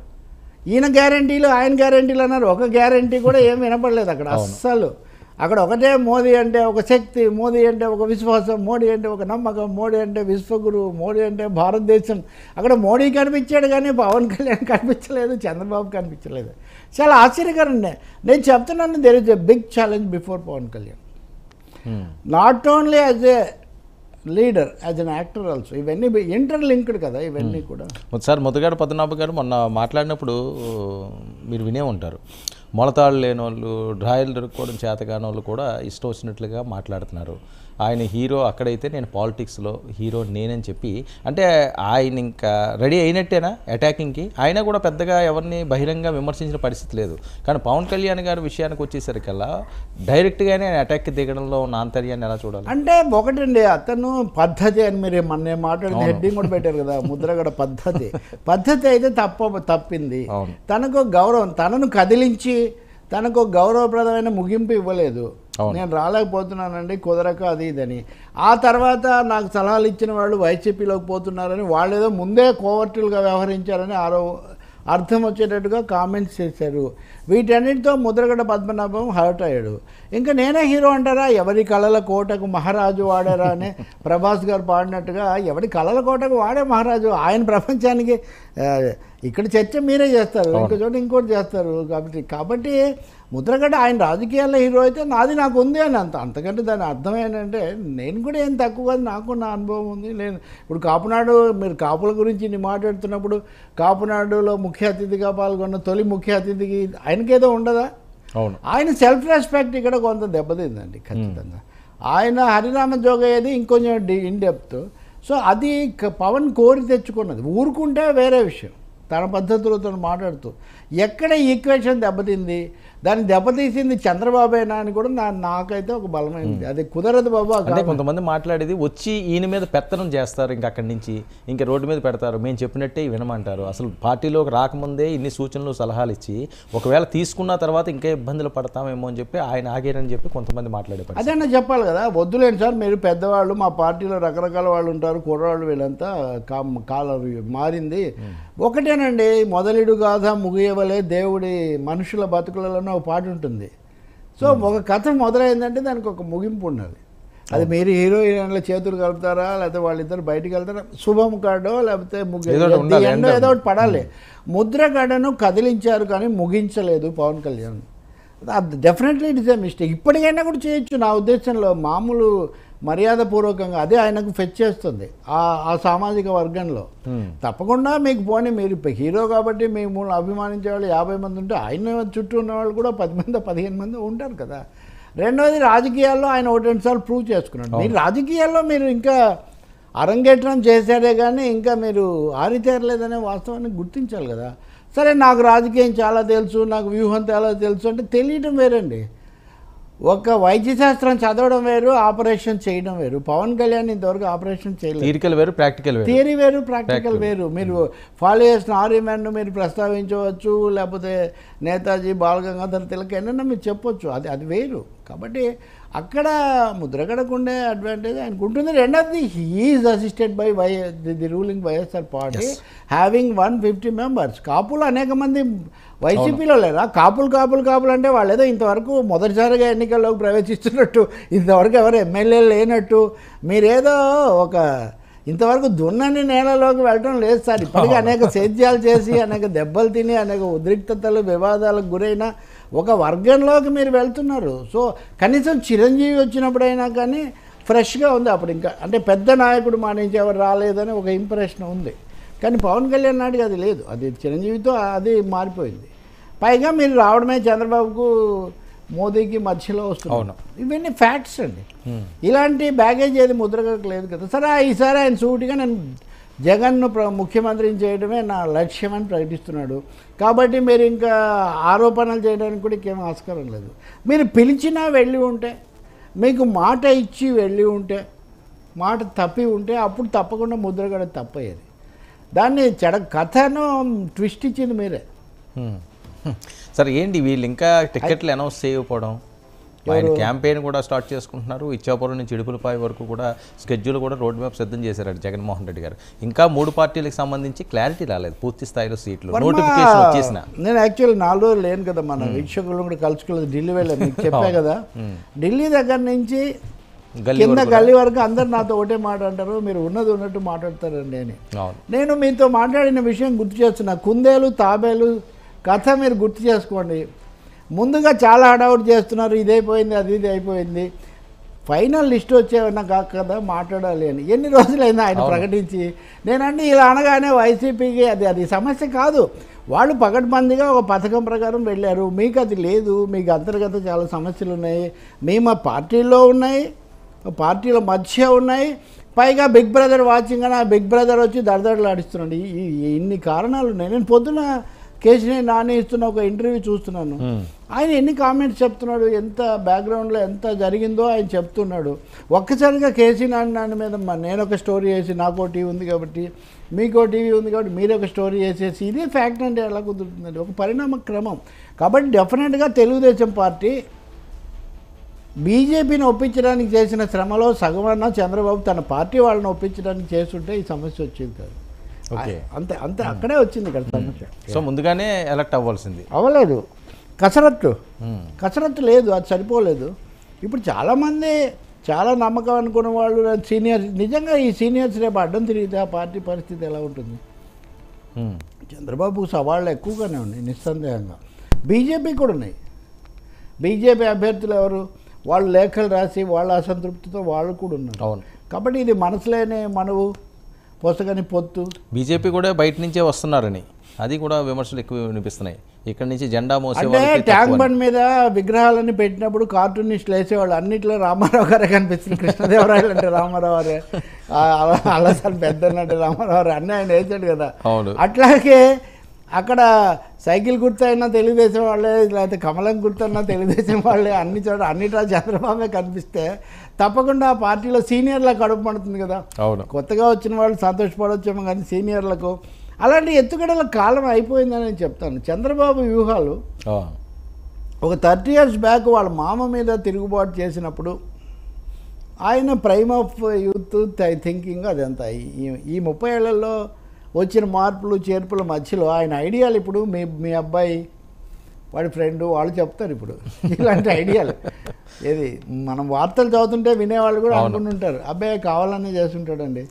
ఈయన గ్యారంటీలు ఆయన గ్యారంటీలు అన్నారు, ఒక గ్యారంటీ కూడా ఏం వినపడలేదు అక్కడ అస్సలు. అక్కడ ఒకటే మోదీ అంటే ఒక శక్తి, మోదీ అంటే ఒక విశ్వాసం, మోడీ అంటే ఒక నమ్మకం, మోడీ అంటే విశ్వగురు, మోడీ అంటే భారతదేశం. అక్కడ మోడీ కనిపించాడు కానీ పవన్ కళ్యాణ్ కనిపించలేదు, చంద్రబాబు కనిపించలేదు. చాలా ఆశ్చర్యకరంగా నేను చెప్తున్నాను, there is a big challenge before Pawan Kalyan. Not only as a leader, as an actor also. ఇవన్నీ ఇంటర్లింక్డ్ కదా ఇవన్నీ కూడా. ఒకసారి ముద్రగడ పద్మనాభం గారు మొన్న మాట్లాడినప్పుడు మీరు వినే ఉంటారు, మొలతాళ్ళు లేని వాళ్ళు, డ్రాయలు దొరుకుకోవడం చేతగాని వాళ్ళు కూడా ఇష్టం వచ్చినట్లుగా మాట్లాడుతున్నారు. ఆయన హీరో అక్కడైతే నేను పాలిటిక్స్లో హీరో నేనని చెప్పి, అంటే ఆయన ఇంకా రెడీ అయినట్టేనా అటాకింగ్కి? ఆయన కూడా పెద్దగా ఎవరిని బహిరంగ విమర్శించిన పరిస్థితి లేదు. కానీ పవన్ కళ్యాణ్ గారి విషయానికి వచ్చేసరికల్లా డైరెక్ట్గానే ఆయన అటాక్కి దిగడంలో ఉన్న ఆంతర్యాన్ని ఎలా చూడాలి? అంటే ఒకటండి, అతను పద్ధతి అని మీరు మొన్న మాట్లాడిన హెడ్డింగ్ కూడా పెట్టారు కదా, ముద్రగడ పద్ధతి అయితే తప్పింది. తనకు గౌరవం, తనను కదిలించి తనకు గౌరవప్రదమైన ముగింపు ఇవ్వలేదు. నేను రాలేకపోతున్నానండి, కుదరక అది ఇదని. ఆ తర్వాత నాకు సలహాలు ఇచ్చిన వాళ్ళు వైసీపీలోకి పోతున్నారని వాళ్ళు ఏదో ముందే కోవర్టులుగా వ్యవహరించారని అర్థం వచ్చేటట్టుగా కామెంట్స్ చేశారు. వీటన్నిటితో ముద్రగడ పద్మనాభం హర్ట్ అయ్యాడు. ఇంకా నేనే హీరో అంటారా, ఎవరి కళల కోటకు మహారాజు వాడారా అని ప్రభాస్ గారు పాడినట్టుగా, ఎవరి కళల కోటకు వాడే మహారాజు. ఆయన ప్రపంచానికి ఇక్కడ చర్చ మీరే చేస్తారు, ఇంకో చోట ఇంకోటి చేస్తారు. కాబట్టి ముద్రగడ ఆయన రాజకీయాల్లో హీరో అయితే నాది నాకు ఉంది అని అంతకంటే దాని అర్థం ఏంటంటే, నేను కూడా ఏం తక్కువ కాదు, నాకు నా అనుభవం ఉంది. నేను ఇప్పుడు కాపునాడు, మీరు కాపుల గురించి మాట్లాడుతున్నప్పుడు కాపునాడులో ముఖ్య అతిథిగా పాల్గొన్న తొలి ముఖ్య అతిథికి ఆయనకేదో ఉండదా? అవును, ఆయన సెల్ఫ్ రెస్పెక్ట్ ఇక్కడ కొంత దెబ్బతిందండి ఖచ్చితంగా. ఆయన హరిరామ జోగయ్యది ఇంకొంచెం ఇన్ డెప్త్. సో అది పవన్ కోరి తెచ్చుకున్నది. ఊరుకుంటే వేరే విషయం, తన పద్ధతులతో మాట్లాడుతూ. ఎక్కడ ఈక్వేషన్ దెబ్బతింది, దాన్ని దెబ్బతీసింది చంద్రబాబేనా అని కూడా నాకైతే ఒక బలమైంది. అది కుదరదు బాబు. అంటే కొంతమంది మాట్లాడేది వచ్చి ఈయన మీద పెత్తనం చేస్తారు, ఇంకా అక్కడి నుంచి ఇంకా రోడ్డు మీద పెడతారు, మేము చెప్పినట్టే వినమంటారు. అసలు పార్టీలోకి రాకముందే ఇన్ని సూచనలు సలహాలు ఇచ్చి ఒకవేళ తీసుకున్న తర్వాత ఇంకా ఇబ్బందులు పడతామేమో అని చెప్పి ఆయన ఆగారని చెప్పి కొంతమంది మాట్లాడే. అదన్నా చెప్పాలి కదా, వద్దులేండి సార్, మీరు పెద్దవాళ్ళు, మా పార్టీలో రకరకాల వాళ్ళు ఉంటారు, కుర్రవాళ్ళు, వీళ్ళంతా కాలం మారింది. ఒకటేనండి, మొదలుడు గాథ ముగియవలే దేవుడి మనుషుల బతుకులలోనే ఒక పాట ఉంటుంది. సో ఒక కథ మొదలైందంటే దానికి ఒక ముగింపు ఉన్నది. అది మీరు హీరో హీరోయిన్ల చేతులు కలుపుతారా, లేకపోతే వాళ్ళిద్దరు బయటికి వెళ్తారా, శుభం కాడో లేకపోతే ఎండో ఏదో ఒకటి పడాలి. ముద్రగడను కదిలించారు కానీ ముగించలేదు Pawan Kalyan. Definitely it is a mistake. ఇప్పటికైనా కూడా చేయొచ్చు నా ఉద్దేశంలో, మామూలు మర్యాదపూర్వకంగా. అదే ఆయనకు ఫెచ్ చేస్తుంది ఆ సామాజిక వర్గంలో. తప్పకుండా మీకు పోనీ, మీరు హీరో కాబట్టి మీ మూడు అభిమానించే వాళ్ళు 50 మంది ఉంటే ఆయన చుట్టూ ఉన్న వాళ్ళు కూడా 10 మంది 15 మంది ఉంటారు కదా. రెండవది, రాజకీయాల్లో ఆయన 1-2 సార్లు ప్రూవ్ చేసుకున్నాడు. మీరు రాజకీయాల్లో మీరు ఇంకా అరంగేట్రం చేశారే కానీ ఇంకా మీరు ఆరితేరలేదనే వాస్తవాన్ని గుర్తించాలి కదా. సరే, నాకు రాజకీయం చాలా తెలుసు, నాకు వ్యూహం చాలా తెలుసు అంటే తెలియడం వేరండి. ఒక వైద్యశాస్త్రం చదవడం వేరు, ఆపరేషన్ చేయడం వేరు. పవన్ కళ్యాణ్ ఇంతవరకు ఆపరేషన్ చేయలేదు. థియరీ వేరు, ప్రాక్టికల్ వేరు. మీరు ఫాలో చేసిన ఆర్గ్యుమెంట్ను మీరు ప్రస్తావించవచ్చు, లేకపోతే నేతాజీ, బాలగంగాధర్ తిలక్ ఏమన్నా మీరు చెప్పొచ్చు, అది వేరు. కాబట్టి అక్కడ ముద్రగడకుండే అడ్వాంటేజ్ ఆయనకు ఉంటుంది. రెండవది, he is assisted by the ruling YSR party having 150 members. కాపులు అనేక మంది వైసీపీలో లేరా? కాపులు అంటే వాళ్ళు ఏదో ఇంతవరకు మొదటిసారిగా ఎన్నికల్లోకి ప్రవేశిస్తున్నట్టు, ఇంతవరకు ఎవరు ఎమ్మెల్యేలు లేనట్టు, మీరేదో ఒక ఇంతవరకు దున్నని నేలలోకి వెళ్ళడం లేదు సార్. ఇప్పటికీ అనేక సేద్యాలు చేసి, అనేక దెబ్బలు తిని, అనేక ఉద్రిక్తతలు, వివాదాలకు గురైన ఒక వర్గంలోకి మీరు వెళ్తున్నారు. సో కనీసం చిరంజీవి వచ్చినప్పుడైనా కానీ ఫ్రెష్గా ఉంది. అప్పుడు ఇంకా అంటే పెద్ద నాయకుడు మా నుంచి ఎవరు రాలేదని ఒక ఇంప్రెషన్ ఉంది. కానీ పవన్ కళ్యాణ్ నాటికి అది లేదు. అది చిరంజీవితో అది మారిపోయింది. పైగా మీరు రావడమే చంద్రబాబుకు మోదీకి మధ్యలో వస్తుంది. ఇవన్నీ ఫ్యాక్ట్స్ అండి. ఇలాంటి బ్యాగేజ్ ఏది ముద్రగడకు లేదు కదా. సరే, ఈసారి ఆయన సూటిగా నేను జగన్ను ముఖ్యమంత్రిని చేయడమే నా లక్ష్యం అని ప్రకటిస్తున్నాడు. కాబట్టి మీరు ఇంకా ఆరోపణలు చేయడానికి కూడా ఇంకేం ఆస్కారం లేదు. మీరు పిలిచినా వెళ్ళి ఉంటే, మీకు మాట ఇచ్చి వెళ్ళి ఉంటే, మాట తప్పి ఉంటే అప్పుడు తప్పకుండా ముద్రగడ తప్పయ్యేది. దాన్ని కథను ట్విస్ట్ ఇచ్చింది మీరే. సరే, ఏంటి వీళ్ళు ఇంకా టికెట్లు అనౌన్స్ చేయకపోవడం? ఆయన క్యాంపెయిన్ కూడా స్టార్ట్ చేసుకుంటున్నారు. ఇచ్చాపురం నుంచి ఇడుపులపాయ వరకు కూడా స్కెడ్యూల్ కూడా రోడ్ మ్యాప్ సిద్ధం చేశారు జగన్మోహన్ రెడ్డి గారు. ఇంకా 3 పార్టీలకు సంబంధించి క్లారిటీ రాలేదు, పూర్తి స్థాయిలో సీట్లు నోటిఫికేషన్ వచ్చేసిన. నేను యాక్చువల్లీ 4 రోజులు లేను కదా, మన వీక్షకులు కూడా కలుసుకోలేదు, ఢిల్లీ వెళ్ళాను, మీకు చెప్పా కదా. ఢిల్లీ దగ్గర నుంచి కింద గల్లీ వరకు అందరు నాతో ఒకటే మాట అంటారు, మీరు ఉన్నది ఉన్నట్టు మాట్లాడతారండి అని. నేను మీతో మాట్లాడిన విషయం గుర్తు చేస్తున్నా. కుందేలు తాబేలు కథ మీరు గుర్తు చేసుకోండి. ముందుగా చాలా హడావుడి చేస్తున్నారు, ఇదైపోయింది, ఇది అయిపోయింది. ఫైనల్ లిస్ట్ వచ్చేవన్నా కాక కదా మాట్లాడాలి అని ఎన్ని రోజులైంది ఆయన ప్రకటించి. నేనంటే ఇలా అనగానే వైసీపీకి అది సమస్య కాదు. వాళ్ళు పకడ్బందీగా ఒక పథకం ప్రకారం వెళ్ళారు. మీకు అది లేదు, మీకు అంతర్గత చాలా సమస్యలు ఉన్నాయి, మేము పార్టీలో ఉన్నాయి, పార్టీల మధ్య ఉన్నాయి, పైగా బిగ్ బ్రదర్ వాచింగ్ అని ఆ బిగ్ బ్రదర్ వచ్చి దడదడలాడిస్తున్నాడు. ఇన్ని కారణాలు ఉన్నాయి. నేను పొద్దున కేసీఆర్ నాని ఇస్తున్న ఒక ఇంటర్వ్యూ చూస్తున్నాను. ఆయన ఎన్ని కామెంట్స్ చెప్తున్నాడు, ఎంత బ్యాక్గ్రౌండ్లో ఎంత జరిగిందో ఆయన చెప్తున్నాడు. ఒక్కసారిగా కేసీఆర్ నాని మీద నేను ఒక స్టోరీ వేసి నాకో టీవీ ఉంది కాబట్టి మీకో టీవీ ఉంది కాబట్టి మీరు ఒక స్టోరీ వేసేసి ఇదే ఫ్యాక్ట్ అంటే ఎలా కుదురుతుందండి? ఒక పరిణామ క్రమం. కాబట్టి డెఫినెట్గా తెలుగుదేశం పార్టీ బీజేపీని ఒప్పించడానికి చేసిన శ్రమలో సగమన్నా చంద్రబాబు తన పార్టీ వాళ్ళని ఒప్పించడానికి చేస్తుంటే ఈ సమస్య వచ్చేది కాదు. ఓకే, అంతే అంతే అక్కడే వచ్చింది ఇక్కడ సమస్య. సో ముందుగానే ఎలక్ట్ అవ్వాల్సింది అవ్వలేదు. కసరత్తు లేదు, అది సరిపోలేదు. ఇప్పుడు చాలామంది చాలా నమ్మకం అనుకున్న వాళ్ళు సీనియర్స్, నిజంగా ఈ సీనియర్స్ రేపు అడ్డం తిరిగితే ఆ పార్టీ పరిస్థితి ఎలా ఉంటుంది? చంద్రబాబుకు సవాళ్ళు ఎక్కువగానే ఉన్నాయి నిస్సందేహంగా. బీజేపీ కూడా ఉన్నాయి. బీజేపీ అభ్యర్థులు ఎవరు? వాళ్ళు లేఖలు రాసి వాళ్ళ అసంతృప్తితో వాళ్ళు కూడా ఉన్నారు. అవును. కాబట్టి ఇది మనసులేనే మనవు పొసగని పొత్తు. బీజేపీ కూడా బయట నుంచే వస్తున్నారని అది కూడా విమర్శలు ఎక్కువ వినిపిస్తున్నాయి. ఇక్కడ నుంచి జెండా మోసే అంటే ట్యాంక్ బండ్ మీద విగ్రహాలన్నీ పెట్టినప్పుడు కార్టూనిస్టులు వేసేవాళ్ళు, అన్నింటిలో రామారావు గారే కనిపిస్తుంది. కృష్ణదేవరాయలు అంటే రామారావు గారే, అల్లసారి పెద్ద అంటే రామారావు గారు అన్నీ ఆయన వేసాడు కదా. అట్లాగే అక్కడ సైకిల్ గుర్తు అయినా తెలుగుదేశం వాళ్ళే, లేకపోతే కమలం గుర్తు అయినా తెలుగుదేశం వాళ్ళే, అన్ని చోట అన్నిటా చంద్రబాబే కనిపిస్తే తప్పకుండా ఆ పార్టీలో సీనియర్లకు కడుపు పడుతుంది కదా. కొత్తగా వచ్చిన వాళ్ళు సంతోషపడవచ్చేమో కానీ సీనియర్లకు అలాంటి ఎత్తుగడల కాలం అయిపోయిందని నేను చెప్తాను. చంద్రబాబు వ్యూహాలు ఒక 30 years బ్యాక్ వాళ్ళ మామ మీద తిరుగుబాటు చేసినప్పుడు ఆయన ప్రైమ్ ఆఫ్ యూత్ థింకింగ్ అదంతా ఈ 30 ఏళ్లలో వచ్చిన మార్పులు చేర్పుల మధ్యలో ఆయన ఐడియాలు ఇప్పుడు మీ అబ్బాయి వాడి ఫ్రెండ్ వాళ్ళు చెప్తారు ఇప్పుడు ఇలాంటి ఐడియాలు. ఏది మనం వార్తలు చదువుతుంటే వినేవాళ్ళు కూడా అనుకుంటుంటారు అబ్బాయి కావాలనే చేస్తుంటాడండి,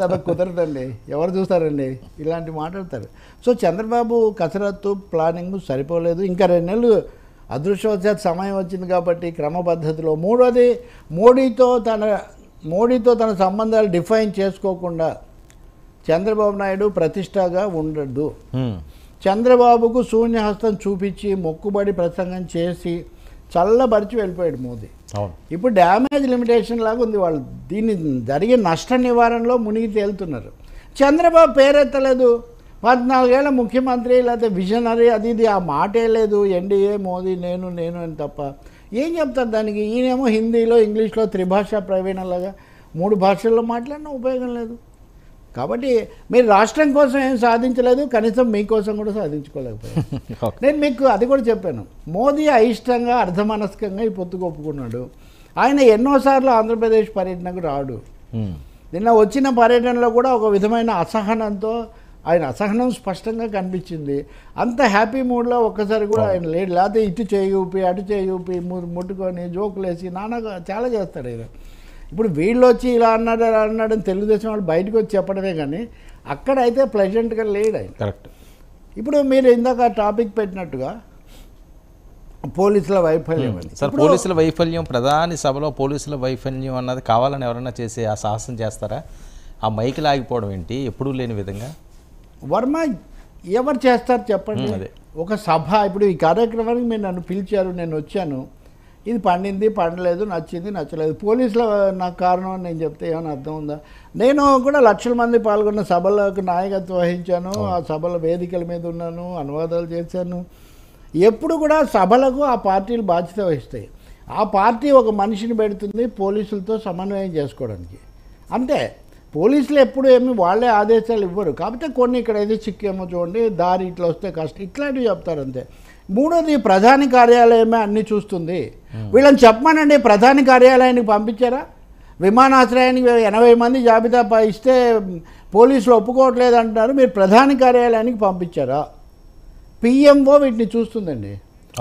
అబ్బాయి కుదరదండి, ఎవరు చూస్తారండి, ఇలాంటి మాట్లాడతారు. సో చంద్రబాబు కసరత్తు ప్లానింగ్ సరిపోలేదు. ఇంకా 2 నెలలు అదృష్టవశాత్ సమయం వచ్చింది కాబట్టి క్రమపద్ధతిలో. మూడోది మోడీతో తన సంబంధాలు డిఫైన్ చేసుకోకుండా చంద్రబాబు నాయుడు ప్రతిష్టగా ఉండదు. చంద్రబాబుకు శూన్యహస్తం చూపించి మొక్కుబడి ప్రసంగం చేసి చల్లబరిచి వెళ్ళిపోయాడు మోదీ. ఇప్పుడు డ్యామేజ్ లిమిటేషన్ లాగా ఉంది. వాళ్ళు దీన్ని జరిగే నష్ట నివారణలో మునిగి తేలుతున్నారు. చంద్రబాబు పేరెత్తలేదు, 14 ఏళ్ల ముఖ్యమంత్రి లేకపోతే విజనరీ అది ఇది ఆ మాటే లేదు. ఎన్డీఏ మోదీ నేను అని తప్ప ఏం చెప్తారు దానికి? ఈయనేమో హిందీలో ఇంగ్లీష్లో త్రిభాషా ప్రవీణలాగా 3 భాషల్లో మాట్లాడినా ఉపయోగం లేదు. కాబట్టి మీరు రాష్ట్రం కోసం ఏం సాధించలేదు, కనీసం మీకోసం కూడా సాధించుకోలేకపోయారు. నేను మీకు అది కూడా చెప్పాను. మోదీ అయిష్టంగా అర్ధమనస్కంగా ఈ పొత్తుకు ఒప్పుకున్నాడు. ఆయన ఎన్నోసార్లు ఆంధ్రప్రదేశ్ పర్యటనకు రాడు. నిన్న వచ్చిన పర్యటనలో కూడా ఒక విధమైన అసహనంతో ఆయన అసహనం స్పష్టంగా కనిపించింది. అంత హ్యాపీ మూడ్లో ఒక్కసారి కూడా ఆయన లేడు. లేకపోతే ఇటు చేయి ఊపి అటు చేయి ఊపి ముట్టుకొని జోకులు వేసి నాన్నగా చాలా చేస్తాడు ఆయన. ఇప్పుడు వీళ్ళు వచ్చి ఇలా అన్నాడు అలా అన్నాడని తెలుగుదేశం వాళ్ళు బయటకు వచ్చి చెప్పడమే కానీ అక్కడైతే ప్లెజెంట్గా లేడు ఆయన. కరెక్ట్. ఇప్పుడు మీరు ఇందాక టాపిక్ పెట్టినట్టుగా పోలీసుల వైఫల్యం అని. సార్ పోలీసుల వైఫల్యం, ప్రధాని సభలో పోలీసుల వైఫల్యం అన్నది కావాలని ఎవరైనా చేసే ఆ సాహసం చేస్తారా? ఆ మైకి లాగిపోవడం ఏంటి ఎప్పుడూ లేని విధంగా? వర్మ ఎవరు చేస్తారు చెప్పండి? ఒక సభ, ఇప్పుడు ఈ కార్యక్రమానికి మీరు నన్ను పిలిచారు, నేను వచ్చాను, ఇది పండింది పండలేదు, నచ్చింది నచ్చలేదు, పోలీసుల నాకు కారణం అని నేను చెప్తే ఏమైనా అర్థం ఉందా? నేను కూడా లక్షల మంది పాల్గొన్న సభలకు నాయకత్వం వహించాను, ఆ సభల వేదికల మీద ఉన్నాను, అనువాదాలు చేశాను. ఎప్పుడు కూడా సభలకు ఆ పార్టీలు బాధ్యత వహిస్తాయి. ఆ పార్టీ ఒక మనిషిని పెడుతుంది పోలీసులతో సమన్వయం చేసుకోవడానికి. అంతే. పోలీసులు ఎప్పుడు ఏమి వాళ్ళే ఆదేశాలు ఇవ్వరు. కాకపోతే కొన్ని ఇక్కడైతే చిక్కేమో చూడండి, దారి ఇట్లా వస్తే కష్టం, ఇట్లాంటివి చెప్తారు అంతే. మూడోది ప్రధాని కార్యాలయమే అన్నీ చూస్తుంది. వీళ్ళని చెప్పమానండి, ప్రధాని కార్యాలయానికి పంపించారా? విమానాశ్రయానికి 80 మంది జాబితా ఇస్తే పోలీసులు ఒప్పుకోవట్లేదు అంటున్నారు, మీరు ప్రధాని కార్యాలయానికి పంపించారా? పిఎంఓ వీటిని చూస్తుందండి.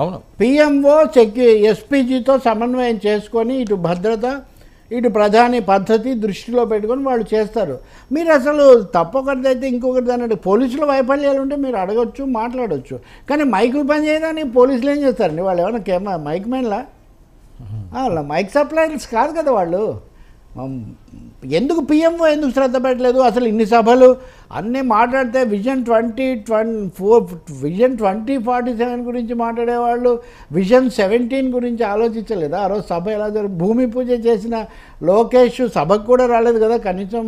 అవును, పిఎంఓ ఎస్పీజీతో సమన్వయం చేసుకొని ఇటు భద్రత ఇటు ప్రధాని పద్ధతి దృష్టిలో పెట్టుకొని వాళ్ళు చేస్తారు. మీరు అసలు తప్పొకరిదైతే ఇంకొకరిది అన్నట్టు పోలీసుల వైఫల్యాలు ఉంటే మీరు అడగచ్చు, మాట్లాడవచ్చు. కానీ మైకులు పని చేయడానికి పోలీసులు ఏం చేస్తారండి? వాళ్ళు ఏమైనా మైక్ మెన్లా? మైక్ సప్లైర్స్ కాదు కదా వాళ్ళు. ఎందుకు పిఎంఓ ఎందుకు శ్రద్ధ పెట్టలేదు? అసలు ఇన్ని సభలు అన్నీ మాట్లాడితే విజన్ 2047 గురించి మాట్లాడేవాళ్ళు, విజన్ 17 గురించి ఆలోచించలేదా? ఆ రోజు సభ ఎలా భూమి పూజ చేసిన లోకేష్ సభకు కూడా రాలేదు కదా, కనీసం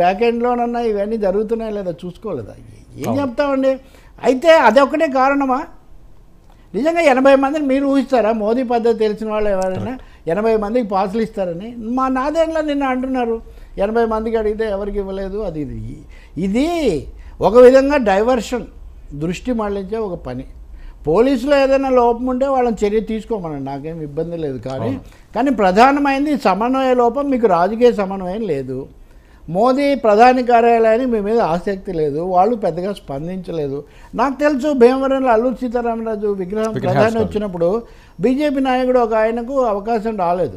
బ్యాక్ ఎండ్లోనన్నా ఇవన్నీ జరుగుతున్నాయి లేదా చూసుకోలేదా? ఏం చెప్తామండి. అయితే అదొక్కటే కారణమా? నిజంగా 80 మందిని మీరు ఊహిస్తారా? మోదీ పద్ధతి తెలిసిన వాళ్ళు ఎవరైనా 80 మందికి పాసులు ఇస్తారని? మా నాదేంట్లో నిన్న అంటున్నారు 80 మందికి అడిగితే ఎవరికి ఇవ్వలేదు. ఇది ఒక విధంగా డైవర్షన్, దృష్టి మళ్ళించే ఒక పని. పోలీసులో ఏదైనా లోపం ఉంటే వాళ్ళని చర్య తీసుకోమనండి, నాకేం ఇబ్బంది లేదు. కానీ ప్రధానమైనది సమన్వయ లోపం. మీకు రాజకీయ సమన్వయం లేదు. మోదీ ప్రధాని కార్యాలయానికి మీ మీద ఆసక్తి లేదు, వాళ్ళు పెద్దగా స్పందించలేదు. నాకు తెలుసు భీమవరంలో అల్లూరి సీతారామరాజు విగ్రహం ప్రధాని వచ్చినప్పుడు బీజేపీ నాయకుడు ఒక ఆయనకు అవకాశం రాలేదు.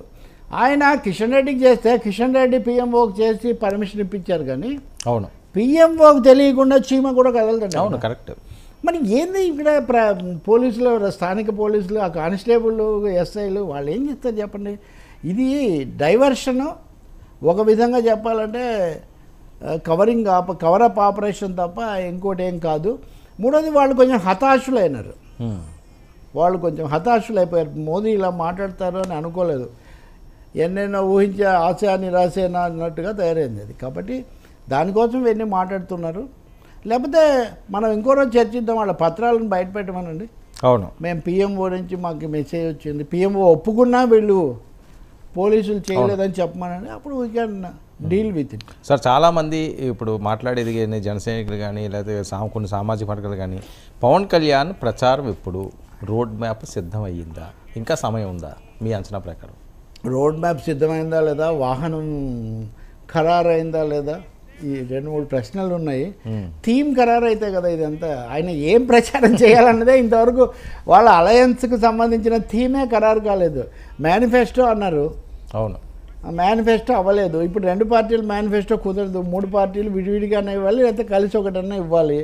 ఆయన కిషన్ రెడ్డికి చేస్తే కిషన్ రెడ్డి పిఎంఓకి చేసి పర్మిషన్ ఇప్పించారు. కానీ అవును, పిఎంఓకి తెలియకుండా చీమ కూడా కదలదండి. అవును, కరెక్ట్. మరి ఏంది ఇక్కడ పోలీసులు, స్థానిక పోలీసులు, ఆ కానిస్టేబుల్, ఎస్ఐలు వాళ్ళు ఏం చేస్తారు చెప్పండి? ఇది డైవర్షను. ఒక విధంగా చెప్పాలంటే కవరప్ ఆపరేషన్ తప్ప ఇంకోటి ఏం కాదు. మూడోది వాళ్ళు కొంచెం హతాశులైనారు. వాళ్ళు కొంచెం హతాశులైపోయారు. మోదీ ఇలా మాట్లాడతారు అని అనుకోలేదు. ఎన్నెన్నో ఊహించే ఆశ నిరాశేనా అన్నట్టుగా తయారైంది అది. కాబట్టి దానికోసం ఇవన్నీ మాట్లాడుతున్నారు. లేకపోతే మనం ఇంకో రోజు చర్చిద్దాం, వాళ్ళ పత్రాలను బయట పెట్టమనండి. అవును, మేము పిఎంఓ నుంచి మాకు మెసేజ్ వచ్చింది, పిఎంఓ ఒప్పుకున్నా వీళ్ళు పోలీసులు చేయలేదని చెప్పమనండి, అప్పుడు we can deal with it. Sir, చాలామంది ఇప్పుడు మాట్లాడేది కానీ జనసైనికులు కానీ లేకపోతే కొన్ని సామాజిక వర్గాలు కానీ పవన్ కళ్యాణ్ ప్రచారం ఎప్పుడు, రోడ్ మ్యాప్ సిద్ధమయ్యిందా, ఇంకా సమయం ఉందా మీ అంచనా ప్రకారం? రోడ్ మ్యాప్ సిద్ధమైందా లేదా, వాహనం ఖరారైందా లేదా, ఈ 2-3 ప్రశ్నలు ఉన్నాయి. థీమ్ ఖరారు అయితే కదా ఇదంతా. ఆయన ఏం ప్రచారం చేయాలన్నదే ఇంతవరకు వాళ్ళ అలయన్స్కి సంబంధించిన థీమే ఖరారు కాలేదు. మేనిఫెస్టో అన్నారు, అవును, ఆ మేనిఫెస్టో అవ్వలేదు. ఇప్పుడు 2 పార్టీలు మేనిఫెస్టో కుదరదు, 3 పార్టీలు విడివిడిగానే ఇవ్వాలి, లేకపోతే కలిసి ఒకటన్నా ఇవ్వాలి.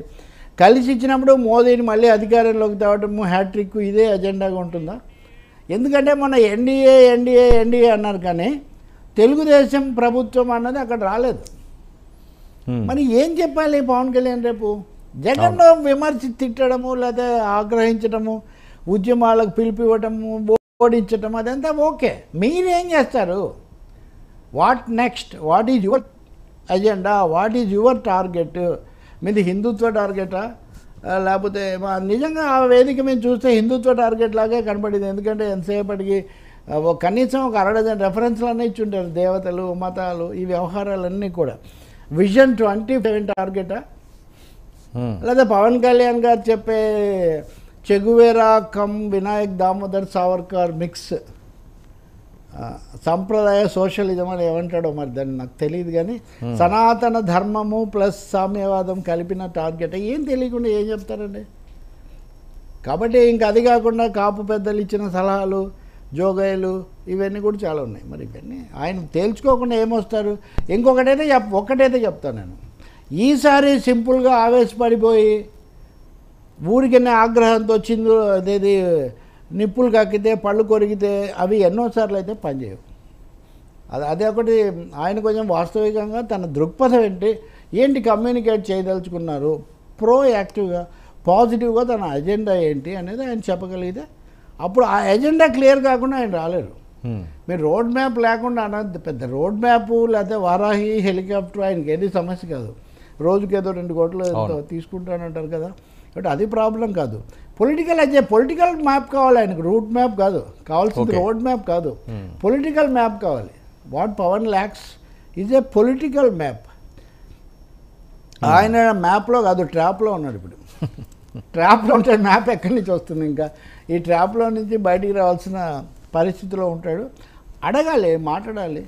కలిసి ఇచ్చినప్పుడు మోదీని మళ్ళీ అధికారంలోకి తేవటము, హ్యాట్రిక్ ఇదే ఎజెండాగా ఉంటుందా? ఎందుకంటే మొన్న ఎన్డీఏ అన్నారు, కానీ తెలుగుదేశం ప్రభుత్వం అన్నది అక్కడ రాలేదు. మరి ఏం చెప్పాలి పవన్ కళ్యాణ్ రేపు? జగన్ను తిట్టడము, లేకపోతే ఆగ్రహించడము, ఉద్యమాలకు పిలిపివ్వటము, ఓడించటం, అదంతా ఓకే. మీరేం చేస్తారు? What next? What is your agenda? What is your target? మీది హిందుత్వ టార్గెటా, లేకపోతే నిజంగా ఆ వేదిక మీద చూస్తే హిందుత్వ టార్గెట్ లాగే కనపడింది. ఎందుకంటే ఎంతసేపటికి కనీసం ఒక 60 రెఫరెన్స్లు అన్నీ ఇచ్చుంటారు, దేవతలు, మతాలు, ఈ వ్యవహారాలన్నీ కూడా. విజన్ 27 టార్గెటా, లేదా పవన్ కళ్యాణ్ గారు చెప్పే చెగువేరా కమ్ వినాయక్ దామోదర్ సావర్కర్ మిక్స్ సంప్రదాయ సోషలిజం అని ఏమంటాడో మరి దాన్ని నాకు తెలియదు. కానీ సనాతన ధర్మము ప్లస్ సామ్యవాదం కలిపిన టార్గెట్ ఏం తెలియకుండా ఏం చెప్తారండి? కాబట్టి ఇంకా అది కాకుండా కాపు పెద్దలు ఇచ్చిన సలహాలు, జోగయ్యలు, ఇవన్నీ కూడా చాలా ఉన్నాయి. మరి ఇవన్నీ ఆయన తేల్చుకోకుండా ఏమొస్తారు? ఒక్కటైతే చెప్తాను నేను, ఈసారి సింపుల్గా ఆవేశపడిపోయి ఊరికనే ఆగ్రహంతో అదేది నిప్పులు కక్కితే, పళ్ళు కొరికితే అవి ఎన్నోసార్లు అయితే పనిచేయవు. అదే ఒకటి. ఆయన కొంచెం వాస్తవికంగా తన దృక్పథం ఏంటి కమ్యూనికేట్ చేయదలుచుకున్నారు, ప్రోయాక్టివ్గా పాజిటివ్గా తన అజెండా ఏంటి అనేది ఆయన చెప్పగలిగితే, అప్పుడు ఆ ఎజెండా క్లియర్ కాకుండా ఆయన రాలేరు. మీరు రోడ్ మ్యాప్ లేకుండా అన్నది పెద్ద రోడ్ మ్యాప్, లేకపోతే వారాహి హెలికాప్టర్ ఆయనకి ఏది సమస్య కాదు. రోజుకేదో 2 కోట్లు తీసుకుంటానంటారు కదా, బట్ అది ప్రాబ్లం కాదు. పొలిటికల్ మ్యాప్ కావాలి ఆయనకు, రూట్ మ్యాప్ కాదు కావాల్సింది, రోడ్ మ్యాప్ కాదు, పొలిటికల్ మ్యాప్ కావాలి. What Pawan lacks is a political map. ఆయన మ్యాప్లో కాదు, ట్రాప్లో ఉన్నాడు ఇప్పుడు. ట్రాప్లో ఉంటే మ్యాప్ ఎక్కడి నుంచి వస్తుంది? ఇంకా ఈ ట్రాప్లో నుంచి బయటికి రావాల్సిన పరిస్థితిలో ఉంటాడు. అడగాలి, మాట్లాడాలి.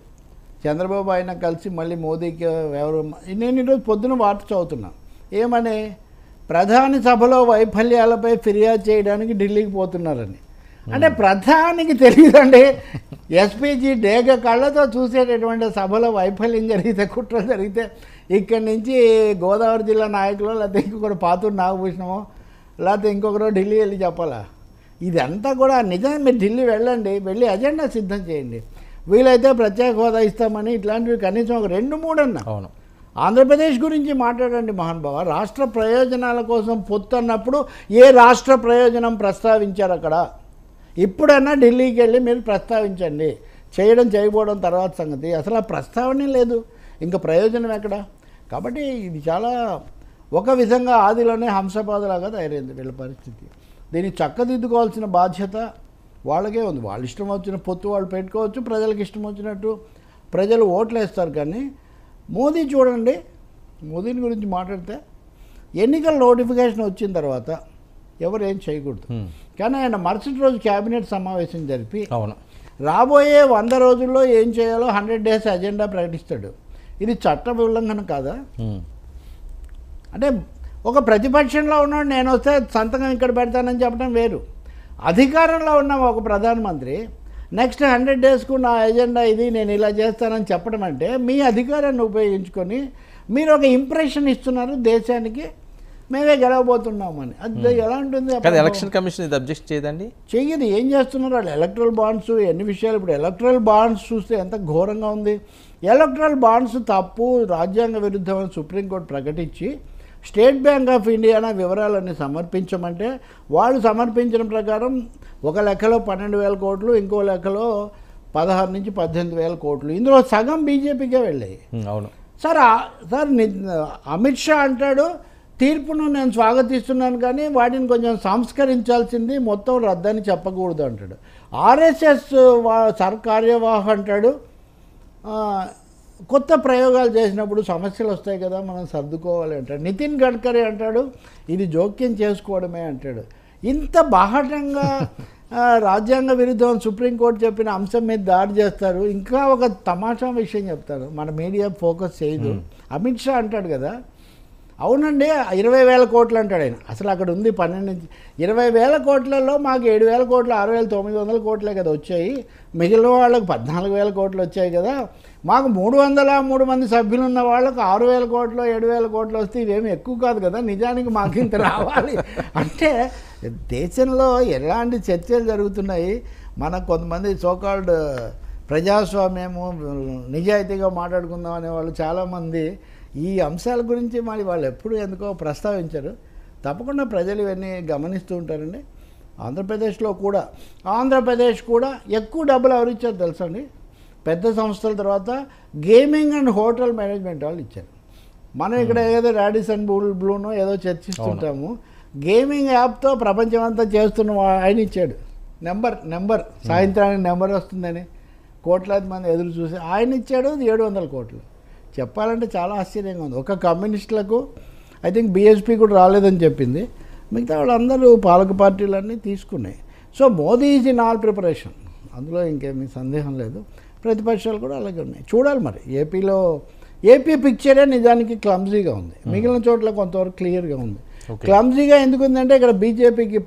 చంద్రబాబు ఆయన కలిసి మళ్ళీ మోదీకి ఎవరు, నేను ఈరోజు పొద్దున వార్త చదువుతున్నా, ఏమని, ప్రధాని సభలో వైఫల్యాలపై ఫిర్యాదు చేయడానికి ఢిల్లీకి పోతున్నారని. అంటే ప్రధానికి తెలియదండి, ఎస్పీజీ డేగ కళ్ళతో చూసేటటువంటి సభలో వైఫల్యం జరిగితే, కుట్రలు జరిగితే ఇక్కడి నుంచి గోదావరి జిల్లా నాయకులు, లేకపోతే ఇంకొకరు పాతూరు నాగభూషణమో, లేకపోతే ఇంకొకరు ఢిల్లీ వెళ్ళి చెప్పాలా? ఇదంతా కూడా నిజంగా మీరు ఢిల్లీ వెళ్ళండి, వెళ్ళి అజెండా సిద్ధం చేయండి. వీలైతే ప్రత్యేక హోదా ఇస్తామని ఇట్లాంటివి కనీసం ఒక 2-3 అన్నా. అవును. ఆంధ్రప్రదేశ్ గురించి మాట్లాడండి మహానుభావ. రాష్ట్ర ప్రయోజనాల కోసం పొత్తు అన్నప్పుడు ఏ రాష్ట్ర ప్రయోజనం ప్రస్తావించారు అక్కడ? ఇప్పుడన్నా ఢిల్లీకి వెళ్ళి మీరు ప్రస్తావించండి. చేయకపోవడం తర్వాత సంగతి. అసలు ఆ ప్రస్తావనే లేదు, ఇంకా ప్రయోజనం ఎక్కడ? కాబట్టి ఇది చాలా ఒక విధంగా ఆదిలోనే హంసపాదులాగా తయారైంది వీళ్ళ పరిస్థితి. దీన్ని చక్కదిద్దుకోవాల్సిన బాధ్యత వాళ్ళకే ఉంది. వాళ్ళ ఇష్టం వచ్చిన పొత్తు వాళ్ళు పెట్టుకోవచ్చు, ప్రజలకు ఇష్టం వచ్చినట్టు ప్రజలు ఓట్లు వేస్తారు. కానీ మోదీ చూడండి, మోదీని గురించి మాట్లాడితే ఎన్నికల నోటిఫికేషన్ వచ్చిన తర్వాత ఎవరు ఏం చేయకూడదు. కానీ ఆయన మరుసటి రోజు క్యాబినెట్ సమావేశం జరిపి అవును రాబోయే 100 రోజుల్లో ఏం చేయాలో 100 డేస్ అజెండా ప్రకటిస్తాడు. ఇది చట్ట ఉల్లంఘన కాదా? అంటే ఒక ప్రతిపక్షంలో ఉన్నాడు, నేను వస్తే సంతకం ఇక్కడ పెడతానని చెప్పడం వేరు. అధికారంలో ఉన్న ఒక ప్రధానమంత్రి నెక్స్ట్ 100 డేస్కు నా ఎజెండా ఇది, నేను ఇలా చేస్తానని చెప్పడం అంటే మీ అధికారాన్ని ఉపయోగించుకొని మీరు ఒక ఇంప్రెషన్ ఇస్తున్నారు దేశానికి, మేమే గెలవబోతున్నామని. అది ఎలా ఉంటుంది? ఎలక్షన్ కమిషన్ ఇది అబ్జెక్ట్ చేయదండి, చెయ్యదు. ఏం చేస్తున్నారు వాళ్ళు? ఎలక్ట్రల్ బాండ్స్ ఎన్ని విషయాలు. ఇప్పుడు ఎలక్ట్రల్ బాండ్స్ చూస్తే ఎంత ఘోరంగా ఉంది. ఎలక్ట్రల్ బాండ్స్ తప్పు, రాజ్యాంగ విరుద్ధమని సుప్రీంకోర్టు ప్రకటించి స్టేట్ బ్యాంక్ ఆఫ్ ఇండియా వివరాలన్నీ సమర్పించమంటే వాళ్ళు సమర్పించిన ప్రకారం ఒక లెక్కలో 12,000 కోట్లు, ఇంకో లెక్కలో 16 నుంచి 18,000 కోట్లు. ఇందులో సగం బీజేపీకే వెళ్ళాయి. అవును సార్. అమిత్ షా అంటాడు తీర్పును నేను స్వాగతిస్తున్నాను, కానీ వాటిని కొంచెం సంస్కరించాల్సింది, మొత్తం రద్దని చెప్పకూడదు అంటాడు. ఆర్ఎస్ఎస్ సర్కార్యవాహ్ అంటాడు కొత్త ప్రయోగాలు చేసినప్పుడు సమస్యలు వస్తాయి కదా, మనం సర్దుకోవాలి అంటాడు. నితిన్ గడ్కరీ అంటాడు ఇది జోక్యం చేసుకోవడమే అంటాడు. ఇంత బాహటంగా రాజ్యాంగ విరుద్ధం సుప్రీంకోర్టు చెప్పిన అంశం మీద దాడి చేస్తారు. ఇంకా ఒక తమాషా విషయం చెప్తారు, మన మీడియా ఫోకస్ చేయదు. అమిత్ షా అంటాడు కదా, అవునండి 20,000 కోట్లు అంటాడు ఆయన. అసలు అక్కడ ఉంది 12 నుంచి 20,000 కోట్లలో మాకు 7,000 కోట్లు 6,900 కోట్లే కదా వచ్చాయి, మిగిలిన వాళ్ళకు 14,000 కోట్లు వచ్చాయి కదా, మాకు 303 మంది సభ్యులు ఉన్న వాళ్ళకు 6,000 కోట్లు 7,000 కోట్లు వస్తే ఇవేమి ఎక్కువ కాదు కదా, నిజానికి మాకు ఇంత రావాలి అంటే దేశంలో ఎలాంటి చర్చలు జరుగుతున్నాయి. మనకు కొంతమంది సోకాల్డ్ ప్రజాస్వామ్యము నిజాయితీగా మాట్లాడుకుందాం అనేవాళ్ళు చాలామంది ఈ అంశాల గురించి మరి వాళ్ళు ఎప్పుడు ఎందుకో ప్రస్తావించరు. తప్పకుండా ప్రజలు ఇవన్నీ గమనిస్తూ ఉంటారండి. ఆంధ్రప్రదేశ్ కూడా ఎక్కువ డబ్బులు ఎవరు ఇచ్చారు తెలుసండి? పెద్ద సంస్థల తర్వాత గేమింగ్ అండ్ హోటల్ మేనేజ్మెంట్ వాళ్ళు ఇచ్చారు. మనం ఇక్కడ ఏదో రాడిసన్ బ్లూనో ఏదో చర్చిస్తుంటాము, గేమింగ్ యాప్తో ప్రపంచం అంతా చేస్తున్న ఆయన ఇచ్చాడు. నెంబర్ సాయంత్రానికి నెంబర్ వస్తుందని కోట్లాది మంది ఎదురు చూసి ఆయన ఇచ్చాడు 700 కోట్లు. చెప్పాలంటే చాలా ఆశ్చర్యంగా ఉంది. ఒక కమ్యూనిస్టులకు ఐ థింక్ బీఎస్పీ కూడా రాలేదని చెప్పింది, మిగతా వాళ్ళందరూ పాలక పార్టీలన్నీ తీసుకున్నాయి. So Modi is in all preparation, అందులో ఇంకేమీ సందేహం లేదు. ప్రతిపక్షాలు కూడా అలాగే ఉన్నాయి. చూడాలి మరి. ఏపీ పిక్చరే నిజానికి క్లమ్జీగా ఉంది, మిగిలిన చోట్ల కొంతవరకు క్లియర్గా ఉంది. క్లమ్జీగా ఎందుకు ఉందంటే ఇక్కడ బీజేపీకి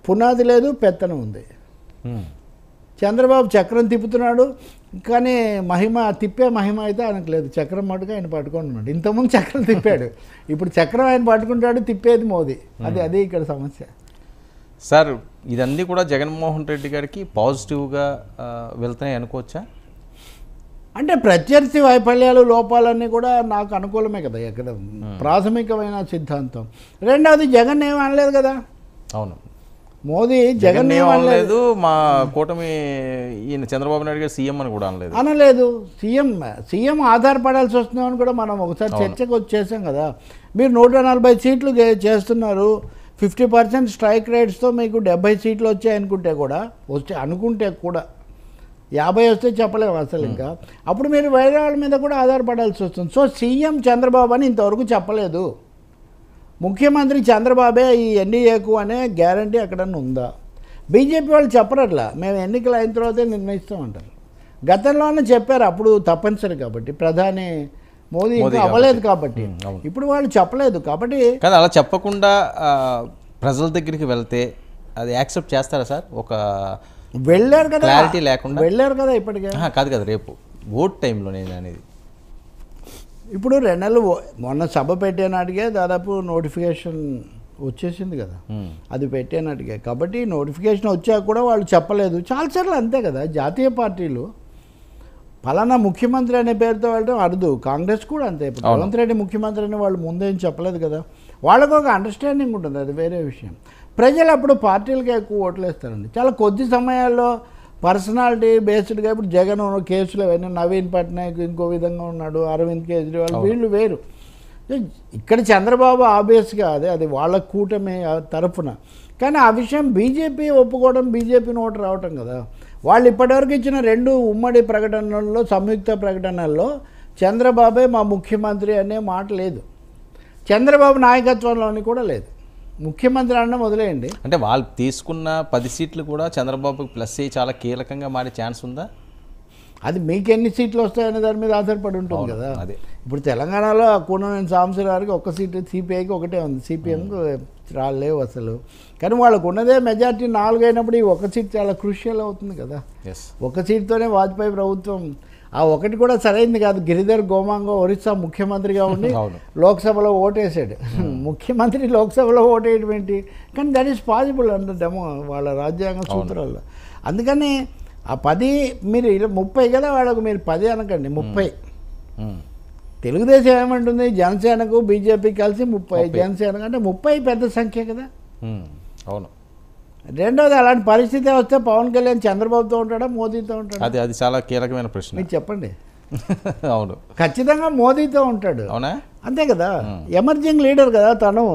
పునాది లేదు, పెత్తనం ఉంది. చంద్రబాబు చక్రం తిప్పుతున్నాడు, కానీ తిప్పే మహిమ అయితే ఆయనకు లేదు. చక్రం మటుగా ఆయన పట్టుకుంటున్నాడు. ఇంతకుముందు చక్రం తిప్పాడు, ఇప్పుడు చక్రం ఆయన పట్టుకుంటాడు, తిప్పేది మోదీ. అది ఇక్కడ సమస్య. సార్ ఇదన్నీ కూడా జగన్మోహన్ రెడ్డి గారికి పాజిటివ్గా వెళ్తున్నాయి అనుకోవచ్చా? అంటే ప్రత్యర్థి వైఫల్యాలు లోపాలన్నీ కూడా నాకు అనుకూలమే కదా ఇక్కడ ప్రాథమికమైన సిద్ధాంతం. రెండవది జగన్ ఏమీ అనలేదు కదా. అవును, మోదీ జగన్ ఏమనలేదు, మా కూటమి ఈయన చంద్రబాబు నాయుడు గారు సీఎం అని కూడా అనలేదు. సీఎం ఆధారపడాల్సి వస్తుందని కూడా మనం ఒకసారి చర్చకు వచ్చేసాం కదా. మీరు 140 సీట్లు చేస్తున్నారు, 50% స్ట్రైక్ రేట్స్తో మీకు 70 సీట్లు వచ్చాయనుకుంటే కూడా 50 వస్తే చెప్పలేము అసలు. ఇంకా అప్పుడు మీరు వేరే వాళ్ళ మీద కూడా ఆధారపడాల్సి వస్తుంది. సో సీఎం చంద్రబాబు అని ఇంతవరకు చెప్పలేదు. ముఖ్యమంత్రి చంద్రబాబే ఈ ఎన్డీఏకు అనే గ్యారంటీ ఎక్కడన్నా ఉందా? బీజేపీ వాళ్ళు చెప్పరట్లా, మేము ఎన్నికలు అయిన తర్వాతే నిర్ణయిస్తామంటారు. గతంలోనే చెప్పారు, అప్పుడు తప్పనిసరి కాబట్టి, ప్రధాని మోదీ ఇంకా అవ్వలేదు కాబట్టి. ఇప్పుడు వాళ్ళు చెప్పలేదు కాబట్టి. కానీ అలా చెప్పకుండా ప్రజల దగ్గరికి వెళ్తే అది యాక్సెప్ట్ చేస్తారా సార్? వెళ్ళారు కదా, క్లారిటీ లేకుండా వెళ్ళారు కదా ఇప్పటికే. కాదు కదా, రేపు ఓట్ టైంలో నేను అనేది. ఇప్పుడు 2 నెలలు మొన్న సభ పెట్టే నాటికే దాదాపు నోటిఫికేషన్ వచ్చేసింది కదా, అది పెట్టేనట్టుగా. కాబట్టి నోటిఫికేషన్ వచ్చాక కూడా వాళ్ళు చెప్పలేదు. చాలాసార్లు అంతే కదా, జాతీయ పార్టీలు పలానా ముఖ్యమంత్రి అనే పేరుతో వెళ్ళడం అరుదు. కాంగ్రెస్ కూడా అంతే. ఇప్పుడు రేవంత్ రెడ్డి ముఖ్యమంత్రి అని వాళ్ళు ముందేం చెప్పలేదు కదా. వాళ్ళకు ఒక అండర్స్టాండింగ్ ఉంటుంది, అది వేరే విషయం. ప్రజలు అప్పుడు పార్టీలకే ఎక్కువ ఓట్లేస్తారండి. చాలా కొద్ది సమయాల్లో పర్సనాలిటీ బేస్డ్గా ఇప్పుడు జగన్ కేసులు అవన్నీ, నవీన్ పట్నాయక్ ఇంకో విధంగా ఉన్నాడు, అరవింద్ కేజ్రీవాల్ వీళ్ళు వేరు. ఇక్కడ చంద్రబాబు ఆబ్వియస్గా అది వాళ్ళ కూటమి తరఫున. కానీ ఆ విషయం బీజేపీ ఒప్పుకోవడం, బీజేపీ నోటు రావటం కదా. వాళ్ళు ఇప్పటివరకు ఇచ్చిన 2 ఉమ్మడి ప్రకటనల్లో, సంయుక్త ప్రకటనల్లో చంద్రబాబే మా ముఖ్యమంత్రి అనే మాట లేదు. చంద్రబాబు నాయకత్వంలోని కూడా లేదు. ముఖ్యమంత్రి అన్న వదిలేయండి. అంటే వాళ్ళు తీసుకున్న 10 సీట్లు కూడా చంద్రబాబుకి ప్లస్ అయ్యి చాలా కీలకంగా మారే ఛాన్స్ ఉందా? అది మీకు ఎన్ని సీట్లు వస్తాయనే దాని మీద ఆధారపడి ఉంటుంది కదా. అదే ఇప్పుడు తెలంగాణలో కూననేని సాంబశివరావుకి 1 సీటు, సిపిఐకి 1 ఉంది, సిపిఎంకి రాలేవు అసలు. కానీ వాళ్ళకు ఉన్నదే మెజార్టీ 4 అయినప్పుడు ఈ 1 సీట్ చాలా క్రూషియల్ అవుతుంది కదా. 1 సీట్తోనే వాజ్పేయి ప్రభుత్వం, ఆ 1 కూడా సరైంది కాదు. గిరిధర్ గోమాంగో ఒరిస్సా ముఖ్యమంత్రిగా ఉండి లోక్సభలో ఓటేసాడు. ముఖ్యమంత్రి లోక్సభలో ఓటేయడం ఏంటి? కానీ దట్ ఈస్ పాసిబుల్ అంటారు డెమో వాళ్ళ రాజ్యాంగ సూత్రాల్లో. అందుకని ఆ 10 మీరు 30 కదా వాళ్ళకు, మీరు 10 అనకండి 30. తెలుగుదేశం ఏమంటుంది, జనసేనకు బీజేపీ కలిసి 30, జనసేన అంటే 30 పెద్ద సంఖ్య కదా. అవును. రెండోది, అలాంటి పరిస్థితి వస్తే పవన్ కళ్యాణ్ చంద్రబాబుతో ఉంటాడా, మోదీతో ఉంటాడా? అది చాలా కీలకమైన ప్రశ్న. మీరు చెప్పండి. అవును, ఖచ్చితంగా మోదీతో ఉంటాడు. అవునా? అంతే కదా, ఎమర్జింగ్ లీడర్ కదా తను.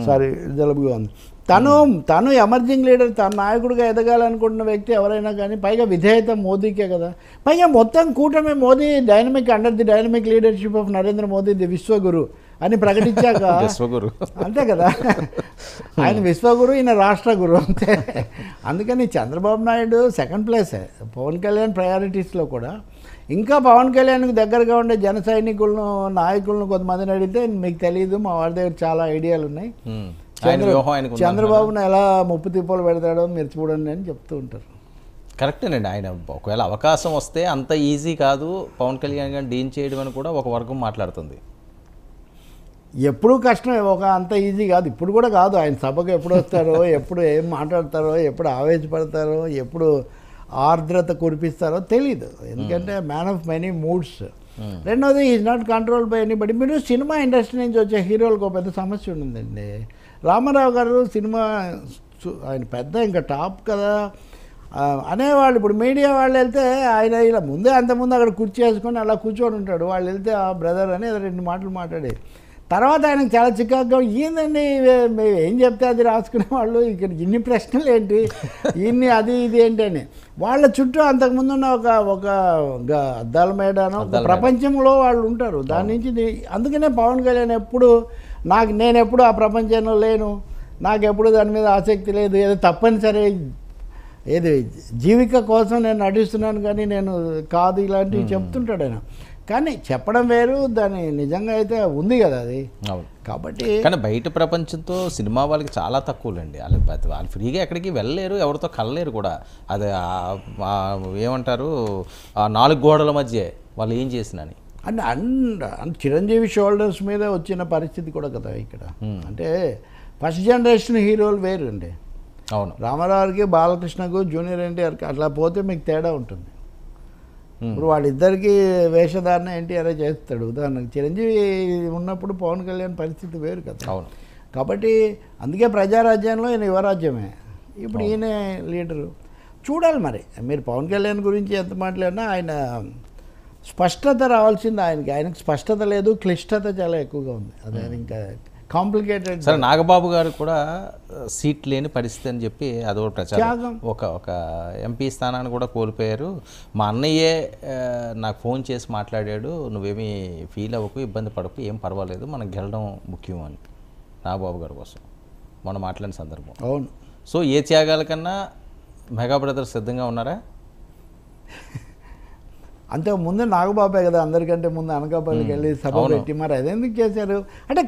సారీ, జలుబుగా ఉంది. తను ఎమర్జింగ్ లీడర్, తన నాయకుడిగా ఎదగాలనుకుంటున్న వ్యక్తి ఎవరైనా కానీ, పైగా విధేయత మోదీకే కదా. పైగా మొత్తం కూటమి Modi dynamic, under the dynamic leadership of Narendra Modi the Vishwaguru అని ప్రకటించాక విశ్వగురు అంతే కదా. ఆయన విశ్వగురు, ఈయన రాష్ట్ర గురు అంతే. అందుకని చంద్రబాబు నాయుడు సెకండ్ ప్లేసే పవన్ కళ్యాణ్ ప్రయారిటీస్లో కూడా. ఇంకా పవన్ కళ్యాణ్కి దగ్గరగా ఉండే జన సైనికులను, నాయకులను కొంతమందిని అడిగితే మీకు తెలియదు, మా వారి దగ్గర చాలా ఐడియాలు ఉన్నాయి, చంద్రబాబును ఎలా ముప్పు తిప్పలు పెడతాడో మీరు చూడండి అని చెప్తూ ఉంటారు. కరెక్టేనండి. ఆయన ఒకవేళ అవకాశం వస్తే అంత ఈజీ కాదు పవన్ కళ్యాణ్ గారిని డీల్ చేయడం అని కూడా ఒక వర్గం మాట్లాడుతుంది. ఎప్పుడూ కష్టమే, అంత ఈజీ కాదు. ఇప్పుడు కూడా కాదు. ఆయన సభకు ఎప్పుడు వస్తారో, ఎప్పుడు ఏం మాట్లాడతారో, ఎప్పుడు ఆవేశపడతారో, ఎప్పుడు ఆర్ద్రత కురిపిస్తారో తెలీదు. ఎందుకంటే మ్యాన్ ఆఫ్ మెనీ మూడ్స్. రెండోది, is not controlled by anybody. మీరు సినిమా ఇండస్ట్రీ నుంచి వచ్చే హీరోలకు ఒక పెద్ద సమస్య ఉండిందండి. రామారావు గారు సినిమా ఆయన పెద్ద ఇంకా టాప్ కదా అనేవాళ్ళు. ఇప్పుడు మీడియా వాళ్ళు వెళ్తే ఆయన ఇలా ముందే అంతకుముందు అక్కడ కుర్చీ వేసుకొని అలా కూర్చొని ఉంటాడు. వాళ్ళు వెళ్తే ఆ బ్రదర్ అని 2 మాటలు మాట్లాడే తర్వాత ఆయనకు చాలా చికాకుగా, ఏందండి ఏం చెప్తే అది రాసుకునే వాళ్ళు, ఇక్కడ ఇన్ని ప్రశ్నలు ఏంటి, ఇన్ని అది ఇది ఏంటి అని. వాళ్ళ చుట్టూ అంతకుముందు ఉన్న ఒక అద్దాల మేడాను ప్రపంచంలో వాళ్ళు ఉంటారు. దాని నుంచి అందుకనే పవన్ కళ్యాణ్ ఎప్పుడు నేను ఎప్పుడు ఆ ప్రపంచంలో లేను, నాకు ఎప్పుడు దాని మీద ఆసక్తి లేదు, ఏదో తప్పనిసరి ఏది జీవిక కోసం నేను నటిస్తున్నాను కానీ నేను కాదు, ఇలాంటివి చెప్తుంటాడు ఆయన. కానీ చెప్పడం వేరు, దాని నిజంగా అయితే ఉంది కదా అది. కాబట్టి కానీ బయట ప్రపంచంతో సినిమా వాళ్ళకి చాలా తక్కువలండి. వాళ్ళు ఫ్రీగా ఎక్కడికి వెళ్ళలేరు, ఎవరితో కలలేరు కూడా. అది ఏమంటారు, ఆ 4 గోడల మధ్య వాళ్ళు ఏం చేసినని అంటే చిరంజీవి షోల్డర్స్ మీద వచ్చిన పరిస్థితి కూడా కదా ఇక్కడ. అంటే ఫస్ట్ జనరేషన్ హీరోలు వేరు అండి. అవును, రామారావుకి, బాలకృష్ణకు, జూనియర్ ఎన్టీఆర్కి అట్లా పోతే మీకు తేడా ఉంటుంది. ఇప్పుడు వాళ్ళిద్దరికీ వేషధారణ ఎన్టీఆర్ చేస్తాడు. ఉదాహరణకు చిరంజీవి ఉన్నప్పుడు పవన్ కళ్యాణ్ పరిస్థితి వేరు కదా. అవును, కాబట్టి అందుకే ప్రజారాజ్యంలో ఈయన యువరాజ్యమే. ఇప్పుడు ఈయన లీడరు. చూడాలి మరి. మీరు పవన్ కళ్యాణ్ గురించి ఎంత మాట్లాడినా ఆయన స్పష్టత రావాల్సింది ఆయనకి స్పష్టత లేదు, క్లిష్టత చాలా ఎక్కువగా ఉంది. అదే ఇంకా కాంప్లికేటెడ్. సరే, నాగబాబు గారు కూడా సీట్ లేని పరిస్థితి అని చెప్పి అదొక ప్రచారం. ఒక ఎంపీ స్థానాన్ని కూడా కోల్పోయారు. మా అన్నయ్యే నాకు ఫోన్ చేసి మాట్లాడాడు, నువ్వేమీ ఫీల్ అవ్వకు, ఇబ్బంది పడకు, ఏం పర్వాలేదు, మనం గెలడం ముఖ్యం అని నాగబాబు గారి కోసం మనం మాట్లాడిన సందర్భం. అవును. సో ఏ త్యాగాల కన్నా మెగా బ్రదర్స్ సిద్ధంగా ఉన్నారా? అంతకు ముందు నాగబాబే కదా అందరికంటే ముందు అనకాపల్లికి వెళ్ళి సభ పెట్టి, మరి అదెందుకు చేశారు అంటే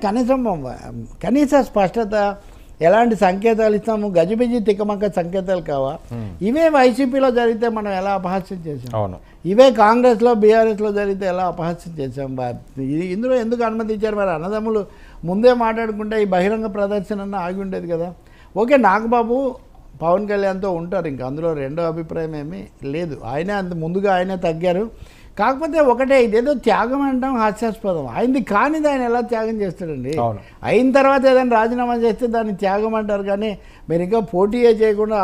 కనీస స్పష్టత. ఎలాంటి సంకేతాలు ఇస్తాము, గజిబిజి తిక్కమక్క సంకేతాలు కావా? ఇవే వైసీపీలో జరిగితే మనం ఎలా అపహాస్యం చేసాం, అవును. ఇవే కాంగ్రెస్లో బీఆర్ఎస్లో జరిగితే ఎలా అపహాస్యం చేసాం? ఇందులో ఎందుకు అనుమతించారు? మరి అన్నదమ్ములు ముందే మాట్లాడుకుంటే ఈ బహిరంగ ప్రదర్శన ఆగి ఉండేది కదా. ఓకే, నాగబాబు పవన్ కళ్యాణ్తో ఉంటారు, ఇంకా అందులో రెండో అభిప్రాయం ఏమీ లేదు. ఆయనే అంత ముందుగా ఆయనే తగ్గారు. కాకపోతే ఒకటే, ఇదేదో త్యాగం అంటాం హాస్యాస్పదం. ఆయనది కానిది ఆయన ఎలా త్యాగం చేస్తాడండి? అయిన తర్వాత ఏదైనా రాజీనామా చేస్తే దాన్ని త్యాగం అంటారు, కానీ మీరు ఇంకా పోటీయే చేయకుండా